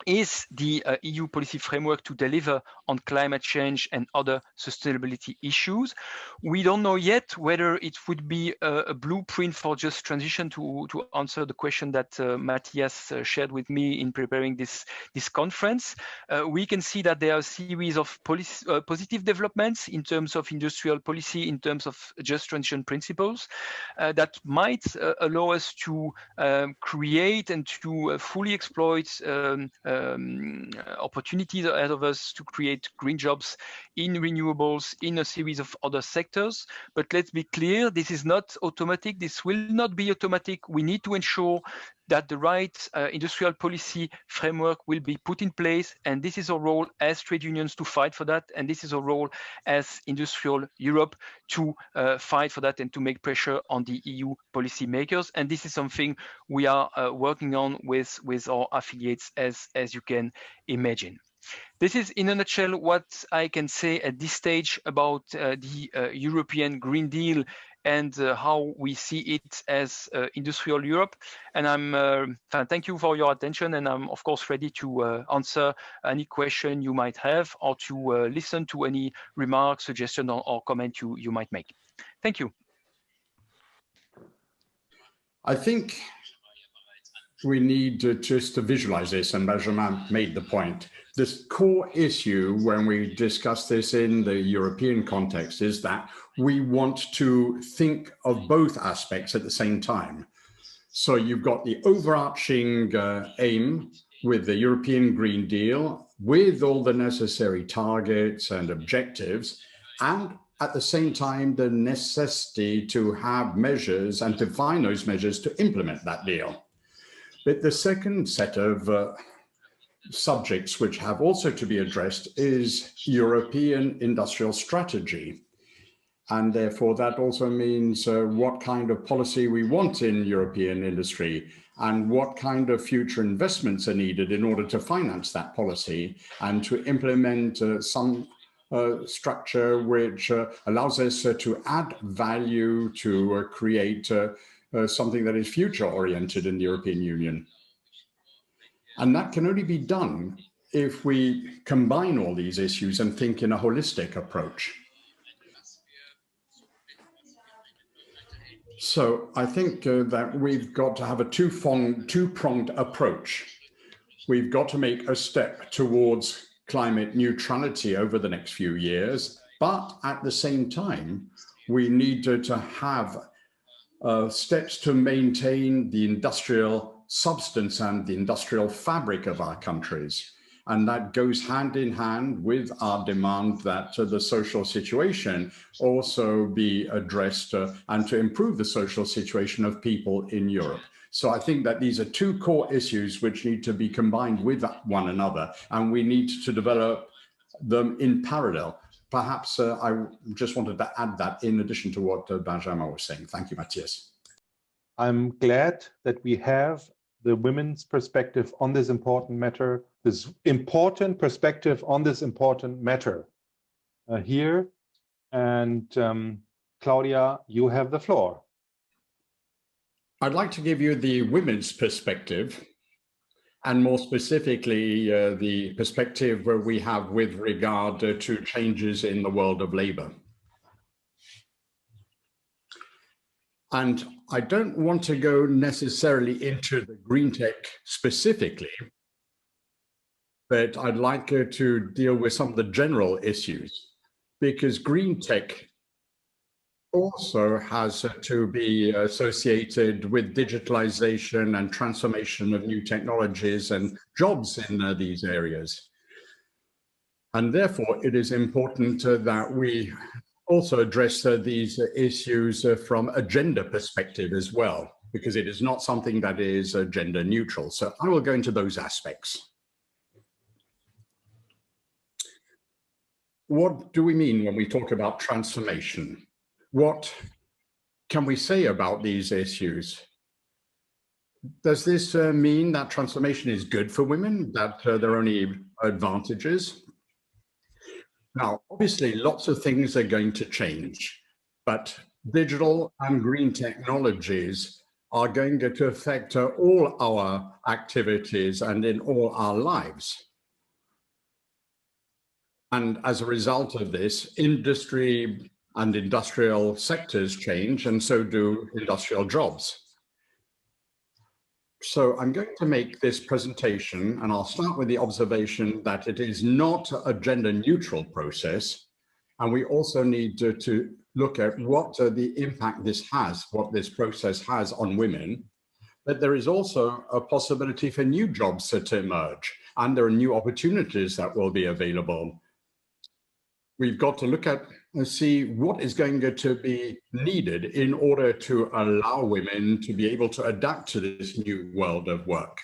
is the EU policy framework to deliver on climate change and other sustainability issues. We don't know yet whether it would be a blueprint for just transition, to answer the question that Matthias shared with me in preparing this conference. We can see that there are a series of positive developments in terms of industrial policy, in terms of just transition principles that might allow us to create and to fully exploit opportunities ahead of us to create green jobs in renewables, in a series of other sectors. But let's be clear, this is not automatic. This will not be automatic. We need to ensure that the right industrial policy framework will be put in place. And this is our role as trade unions to fight for that. And this is our role as industrial Europe to fight for that and to make pressure on the EU policy makers. And this is something we are working on with our affiliates, as you can imagine. This is in a nutshell what I can say at this stage about the European Green Deal and how we see it as industrial Europe. And thank you for your attention, and I'm of course ready to answer any question you might have, or to listen to any remark, suggestion, or comment you might make. Thank you. I think we need just to visualize this, and Benjamin made the point. This core issue when we discuss this in the European context is that we want to think of both aspects at the same time. So you've got the overarching aim with the European Green Deal, with all the necessary targets and objectives, and at the same time, the necessity to have measures and to find those measures to implement that deal. But the second set of subjects which have also to be addressed is European industrial strategy. And therefore, that also means what kind of policy we want in European industry, and what kind of future investments are needed in order to finance that policy and to implement some structure which allows us to add value, to create something that is future-oriented in the European Union. And that can only be done if we combine all these issues and think in a holistic approach. So I think that we've got to have a two-pronged approach. We've got to make a step towards climate neutrality over the next few years, but at the same time, we need to have steps to maintain the industrial substance and the industrial fabric of our countries. And that goes hand in hand with our demand that the social situation also be addressed and to improve the social situation of people in Europe. So I think that these are two core issues which need to be combined with one another, and we need to develop them in parallel. Perhaps I just wanted to add that in addition to what Benjamin was saying. Thank you, Matthias. I'm glad that we have the women's perspective on this important matter, here. And Claudia, you have the floor. I'd like to give you the women's perspective, and more specifically, the perspective where we have with regard to changes in the world of labor. And I don't want to go necessarily into the GreenTech specifically, but I'd like to deal with some of the general issues, because GreenTech also has to be associated with digitalization and transformation of new technologies and jobs in these areas. And therefore, it is important that we also address these issues from a gender perspective as well, because it is not something that is gender neutral. So I will go into those aspects. What do we mean when we talk about transformation? What can we say about these issues? Does this mean that transformation is good for women, that there are only advantages? Now, obviously, lots of things are going to change, but digital and green technologies are going to affect all our activities and in all our lives. And as a result of this, industry and industrial sectors change, and so do industrial jobs. So I'm going to make this presentation, and I'll start with the observation that it is not a gender neutral process. And we also need to look at what the impact this has, what this process has on women. But there is also a possibility for new jobs to emerge, and there are new opportunities that will be available. We've got to look at and see what is going to be needed in order to allow women to be able to adapt to this new world of work.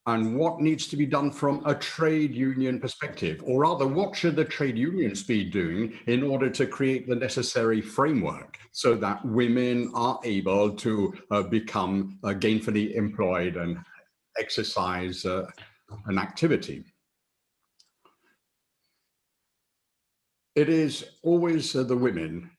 And what needs to be done from a trade union perspective, or rather, what should the trade unions be doing in order to create the necessary framework so that women are able to become gainfully employed and exercise an activity? It is always the women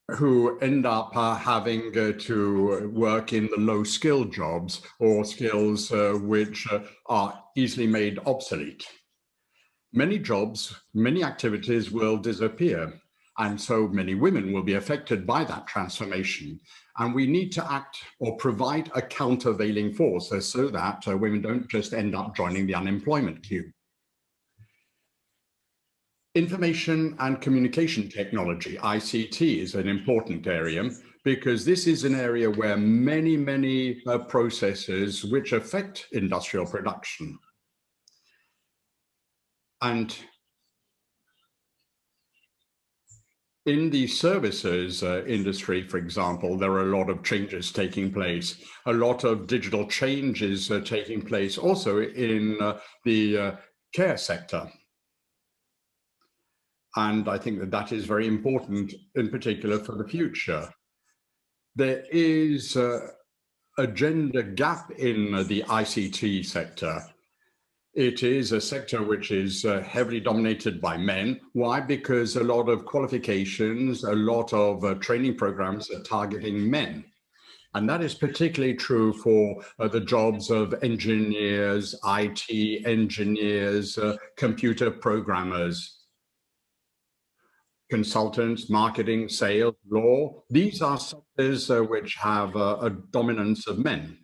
who end up having to work in the low-skill jobs or skills which are easily made obsolete. Many jobs, many activities will disappear, and so many women will be affected by that transformation. And we need to act or provide a countervailing force so that women don't just end up joining the unemployment queue. Information and communication technology, ICT, is an important area because this is an area where many processes which affect industrial production. And in the services industry, for example, there are a lot of changes taking place. A lot of digital change is taking place also in the care sector. And I think that that is very important, in particular for the future. There is a gender gap in the ICT sector. It is a sector which is heavily dominated by men. Why? Because a lot of qualifications, a lot of training programs are targeting men. And that is particularly true for the jobs of engineers, IT engineers, computer programmers, consultants, marketing, sales, law. These are sectors which have a dominance of men.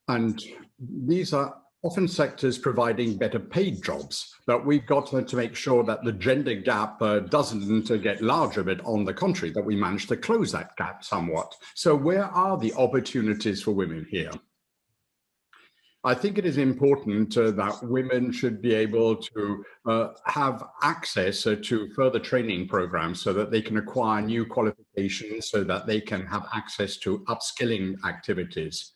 And these are often sectors providing better paid jobs, but we've got to make sure that the gender gap doesn't get larger, but on the contrary, that we manage to close that gap somewhat. So where are the opportunities for women here? I think it is important that women should be able to have access to further training programs so that they can acquire new qualifications, so that they can have access to upskilling activities.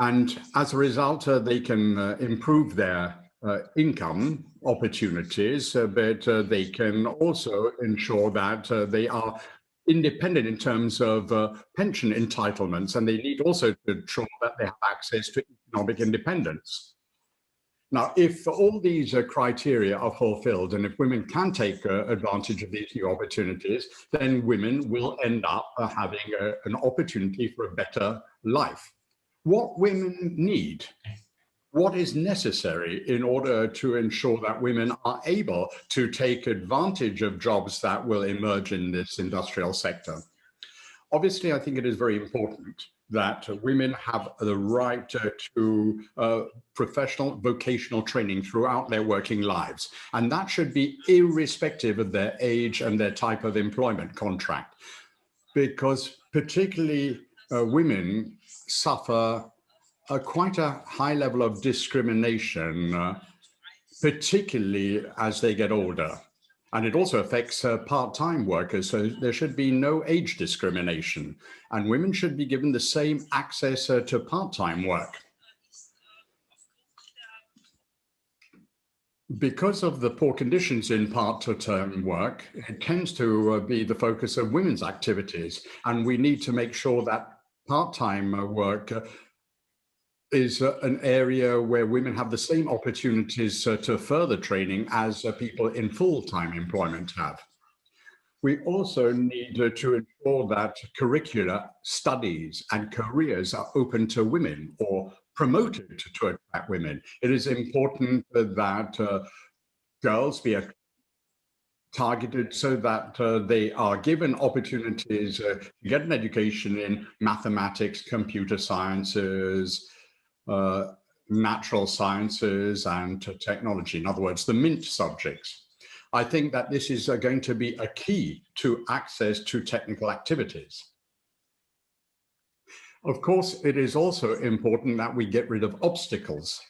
And as a result, they can improve their income opportunities, but they can also ensure that they are independent in terms of pension entitlements, and they need also to ensure that they have access to economic independence. Now, if all these criteria are fulfilled, and if women can take advantage of these new opportunities, then women will end up having an opportunity for a better life. What women need, what is necessary in order to ensure that women are able to take advantage of jobs that will emerge in this industrial sector? Obviously, I think it is very important that women have the right to professional vocational training throughout their working lives. And that should be irrespective of their age and their type of employment contract, because particularly women suffer quite a high level of discrimination, particularly as they get older. And it also affects part-time workers, so there should be no age discrimination. And women should be given the same access to part-time work. Because of the poor conditions in part-time work, it tends to be the focus of women's activities. And we need to make sure that part-time work is an area where women have the same opportunities to further training as people in full-time employment have. We also need to ensure that curricula, studies, and careers are open to women or promoted to attract women. It is important that girls be targeted so that they are given opportunities to get an education in mathematics, computer sciences, natural sciences, and technology. In other words, the MINT subjects. I think that this is going to be a key to access to technical activities. Of course, it is also important that we get rid of obstacles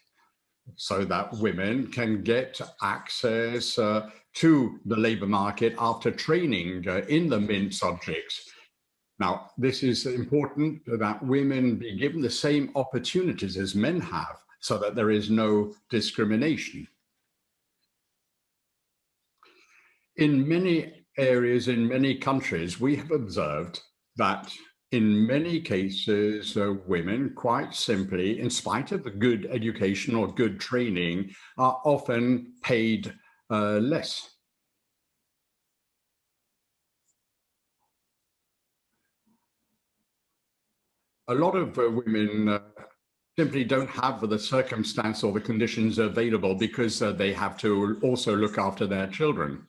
so that women can get access to the labor market after training in the MINT subjects. Now, this is important that women be given the same opportunities as men have so that there is no discrimination. In many areas, in many countries, we have observed that in many cases, women quite simply, in spite of the good education or good training, are often paid less. A lot of women simply don't have the circumstance or the conditions available because they have to also look after their children.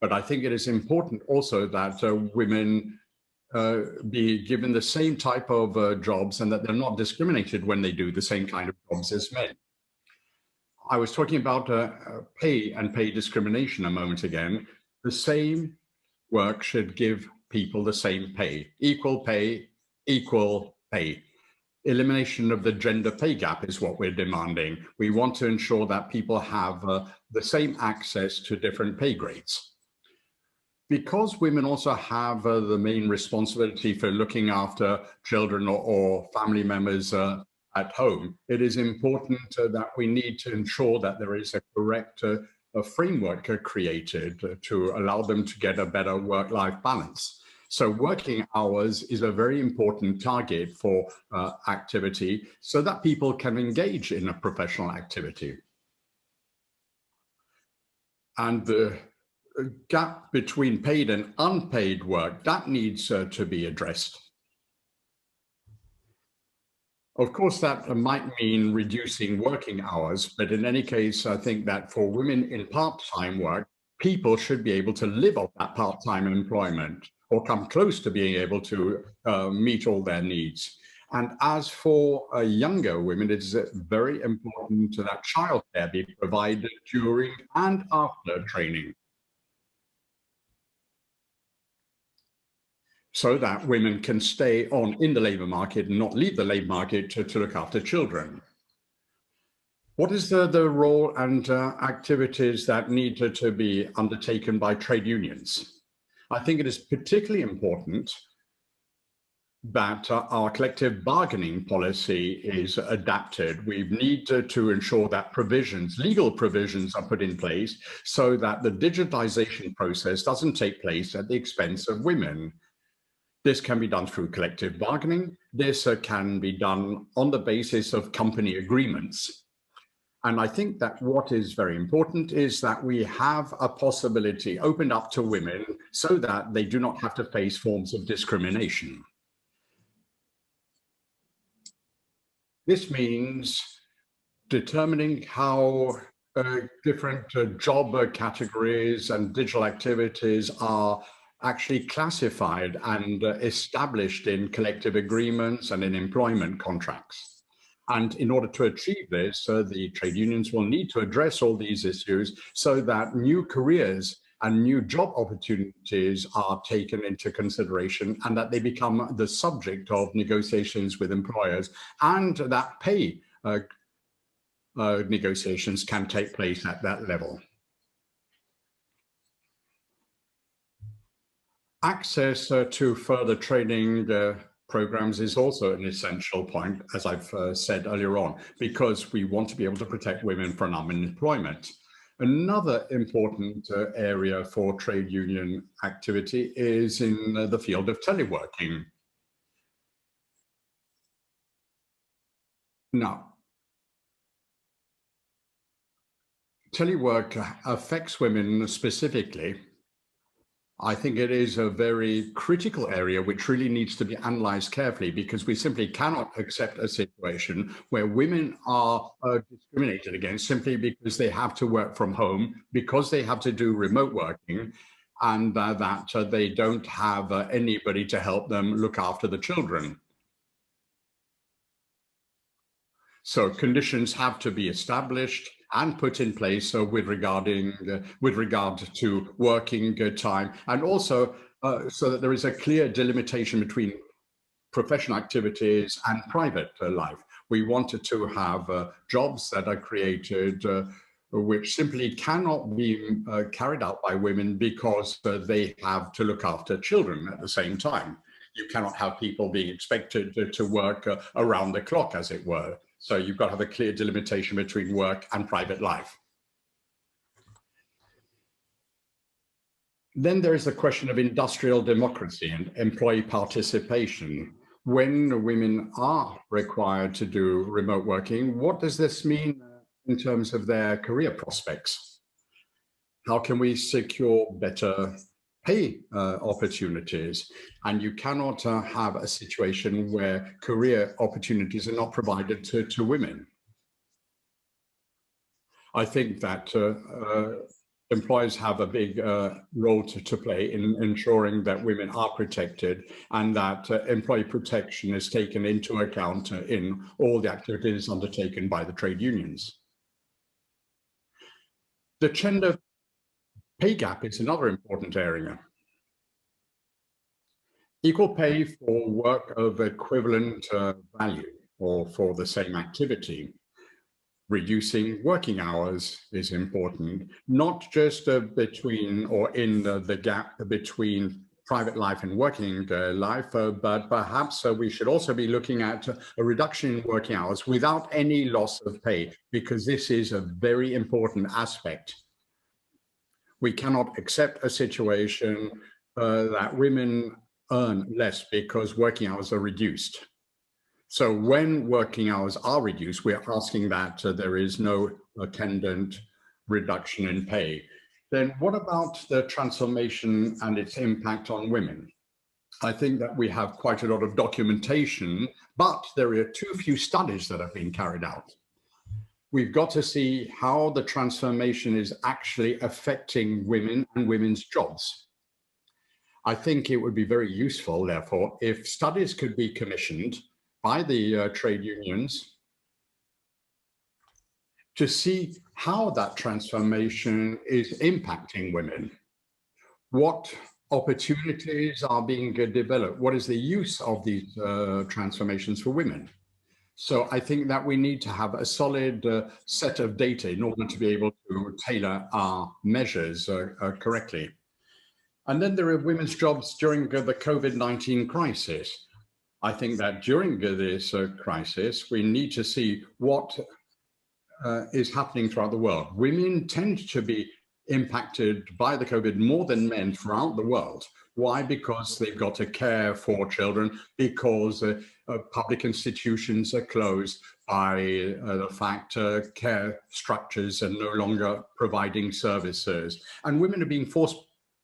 But I think it is important also that women be given the same type of jobs and that they're not discriminated when they do the same kind of jobs as men. I was talking about pay and pay discrimination a moment again. The same work should give people the same pay, equal pay, equal pay. Elimination of the gender pay gap is what we're demanding. We want to ensure that people have the same access to different pay grades. Because women also have the main responsibility for looking after children or family members at home, it is important that we need to ensure that there is a correct framework created to allow them to get a better work-life balance. So working hours is a very important target for activity so that people can engage in a professional activity. And the gap between paid and unpaid work, that needs to be addressed. Of course, that might mean reducing working hours, but in any case, I think that for women in part-time work, people should be able to live off that part-time employment or come close to being able to meet all their needs. And as for younger women, it is very important that childcare be provided during and after training, so that women can stay on in the labor market and not leave the labor market to look after children. What is the role and activities that need to be undertaken by trade unions? I think it is particularly important that our collective bargaining policy is adapted. We need to ensure that provisions, legal provisions, are put in place so that the digitization process doesn't take place at the expense of women. This can be done through collective bargaining. This can be done on the basis of company agreements. And I think that what is very important is that we have a possibility opened up to women so that they do not have to face forms of discrimination. This means determining how different job categories and digital activities are actually classified and established in collective agreements and in employment contracts. And in order to achieve this, the trade unions will need to address all these issues so that new careers and new job opportunities are taken into consideration and that they become the subject of negotiations with employers, and that pay negotiations can take place at that level. Access to further training programs is also an essential point, as I've said earlier on, because we want to be able to protect women from unemployment. Another important area for trade union activity is in the field of teleworking. Now, telework affects women specifically. I think it is a very critical area which really needs to be analyzed carefully, because we simply cannot accept a situation where women are discriminated against simply because they have to work from home, because they have to do remote working, and that they don't have anybody to help them look after the children. So conditions have to be established and put in place with regard to working time, and also so that there is a clear delimitation between professional activities and private life. We wanted to have jobs that are created which simply cannot be carried out by women because they have to look after children at the same time. You cannot have people being expected to work around the clock, as it were. So you've got to have a clear delimitation between work and private life. Then there is the question of industrial democracy and employee participation. When women are required to do remote working, what does this mean in terms of their career prospects? How can we secure better pay opportunities? And you cannot have a situation where career opportunities are not provided to women. I think that employers have a big role to play in ensuring that women are protected, and that employee protection is taken into account in all the activities undertaken by the trade unions. The gender pay gap is another important area. Equal pay for work of equivalent value or for the same activity. Reducing working hours is important, not just between or in the gap between private life and working life, but perhaps we should also be looking at a reduction in working hours without any loss of pay, because this is a very important aspect. We cannot accept a situation that women earn less because working hours are reduced. So when working hours are reduced, we are asking that there is no attendant reduction in pay. Then what about the transformation and its impact on women? I think that we have quite a lot of documentation, but there are too few studies that have been carried out. We've got to see how the transformation is actually affecting women and women's jobs. I think it would be very useful, therefore, if studies could be commissioned by the trade unions to see how that transformation is impacting women. What opportunities are being developed? What is the use of these transformations for women? So I think that we need to have a solid set of data in order to be able to tailor our measures correctly. And then there are women's jobs during the COVID-19 crisis. I think that during this crisis, we need to see what is happening throughout the world. Women tend to be impacted by the COVID more than men throughout the world. Why? Because they've got to care for children, because public institutions are closed, by the fact care structures are no longer providing services. And women are being forced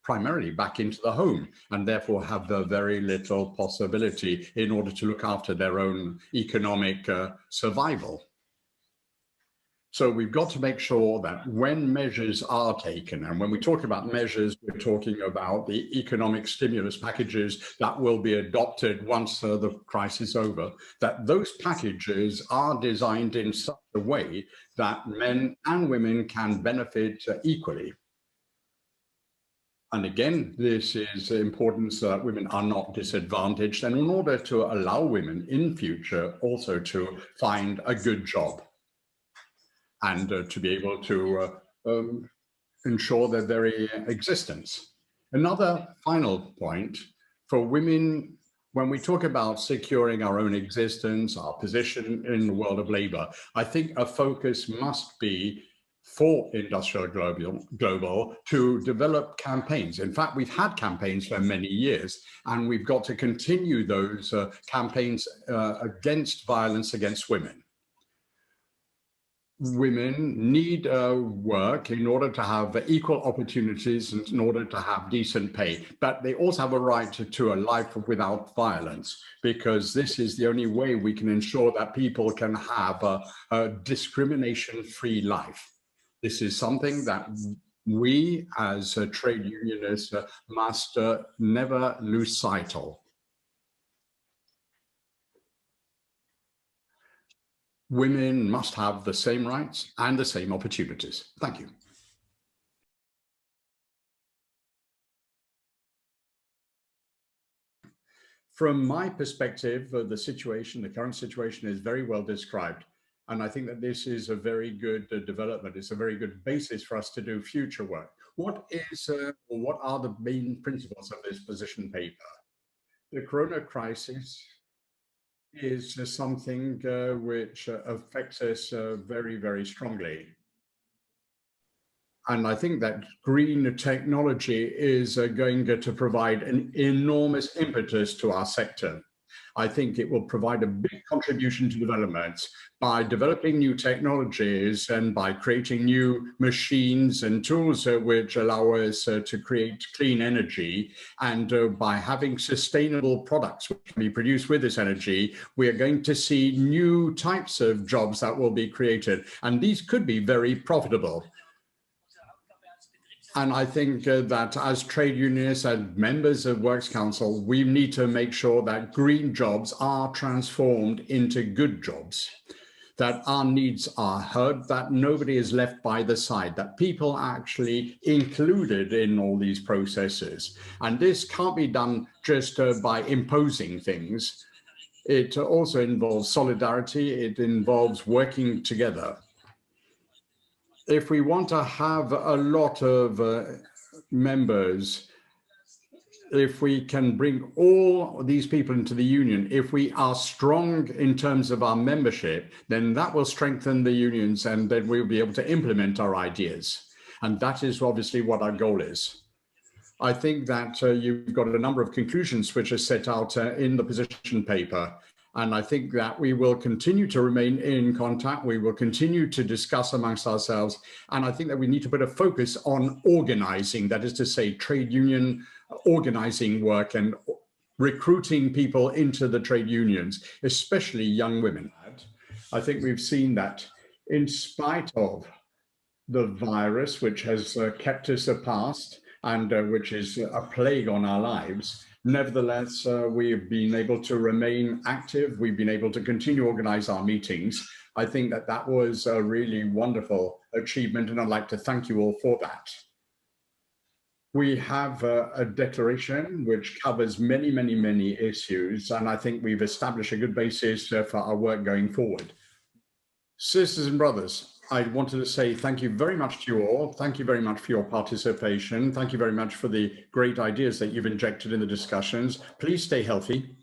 primarily back into the home, and therefore have very little possibility in order to look after their own economic survival. So we've got to make sure that when measures are taken, and when we talk about measures, we're talking about the economic stimulus packages that will be adopted once the crisis is over, that those packages are designed in such a way that men and women can benefit equally. And again, this is important so that women are not disadvantaged, and in order to allow women in future also to find a good job, and to be able to ensure their very existence. Another final point for women, when we talk about securing our own existence, our position in the world of labor, I think a focus must be for Industrial Global to develop campaigns. In fact, we've had campaigns for many years, and we've got to continue those campaigns against violence against women. Women need work in order to have equal opportunities and in order to have decent pay, but they also have a right to a life without violence, because this is the only way we can ensure that people can have a discrimination-free life. This is something that we as trade unionists must never lose sight of. Women must have the same rights and the same opportunities. Thank you. From my perspective, the current situation is very well described. And I think that this is a very good development. It's a very good basis for us to do future work. What are the main principles of this position paper? The Corona crisis is something which affects us very, very strongly. And I think that green technology is going to provide an enormous impetus to our sector. I think it will provide a big contribution to development by developing new technologies and by creating new machines and tools which allow us to create clean energy. And by having sustainable products which can be produced with this energy, we are going to see new types of jobs that will be created. And these could be very profitable. And I think that as trade unionists and members of Works Council, we need to make sure that green jobs are transformed into good jobs, that our needs are heard, that nobody is left by the side, that people are actually included in all these processes. And this can't be done just by imposing things. It also involves solidarity. It involves working together. If we want to have a lot of members, if we can bring all these people into the union, if we are strong in terms of our membership, then that will strengthen the unions, and then we'll be able to implement our ideas. And that is obviously what our goal is. I think that you've got a number of conclusions which are set out in the position paper. And I think that we will continue to remain in contact. We will continue to discuss amongst ourselves. And I think that we need to put a focus on organizing, that is to say, trade union organizing work and recruiting people into the trade unions, especially young women. I think we've seen that in spite of the virus, which has kept us apart and which is a plague on our lives, nevertheless, we've been able to remain active. We've been able to continue to organize our meetings. I think that that was a really wonderful achievement, and I'd like to thank you all for that. We have a declaration which covers many, many, many issues, and I think we've established a good basis for our work going forward. Sisters and brothers, I wanted to say thank you very much to you all. Thank you very much for your participation. Thank you very much for the great ideas that you've injected in the discussions. Please stay healthy.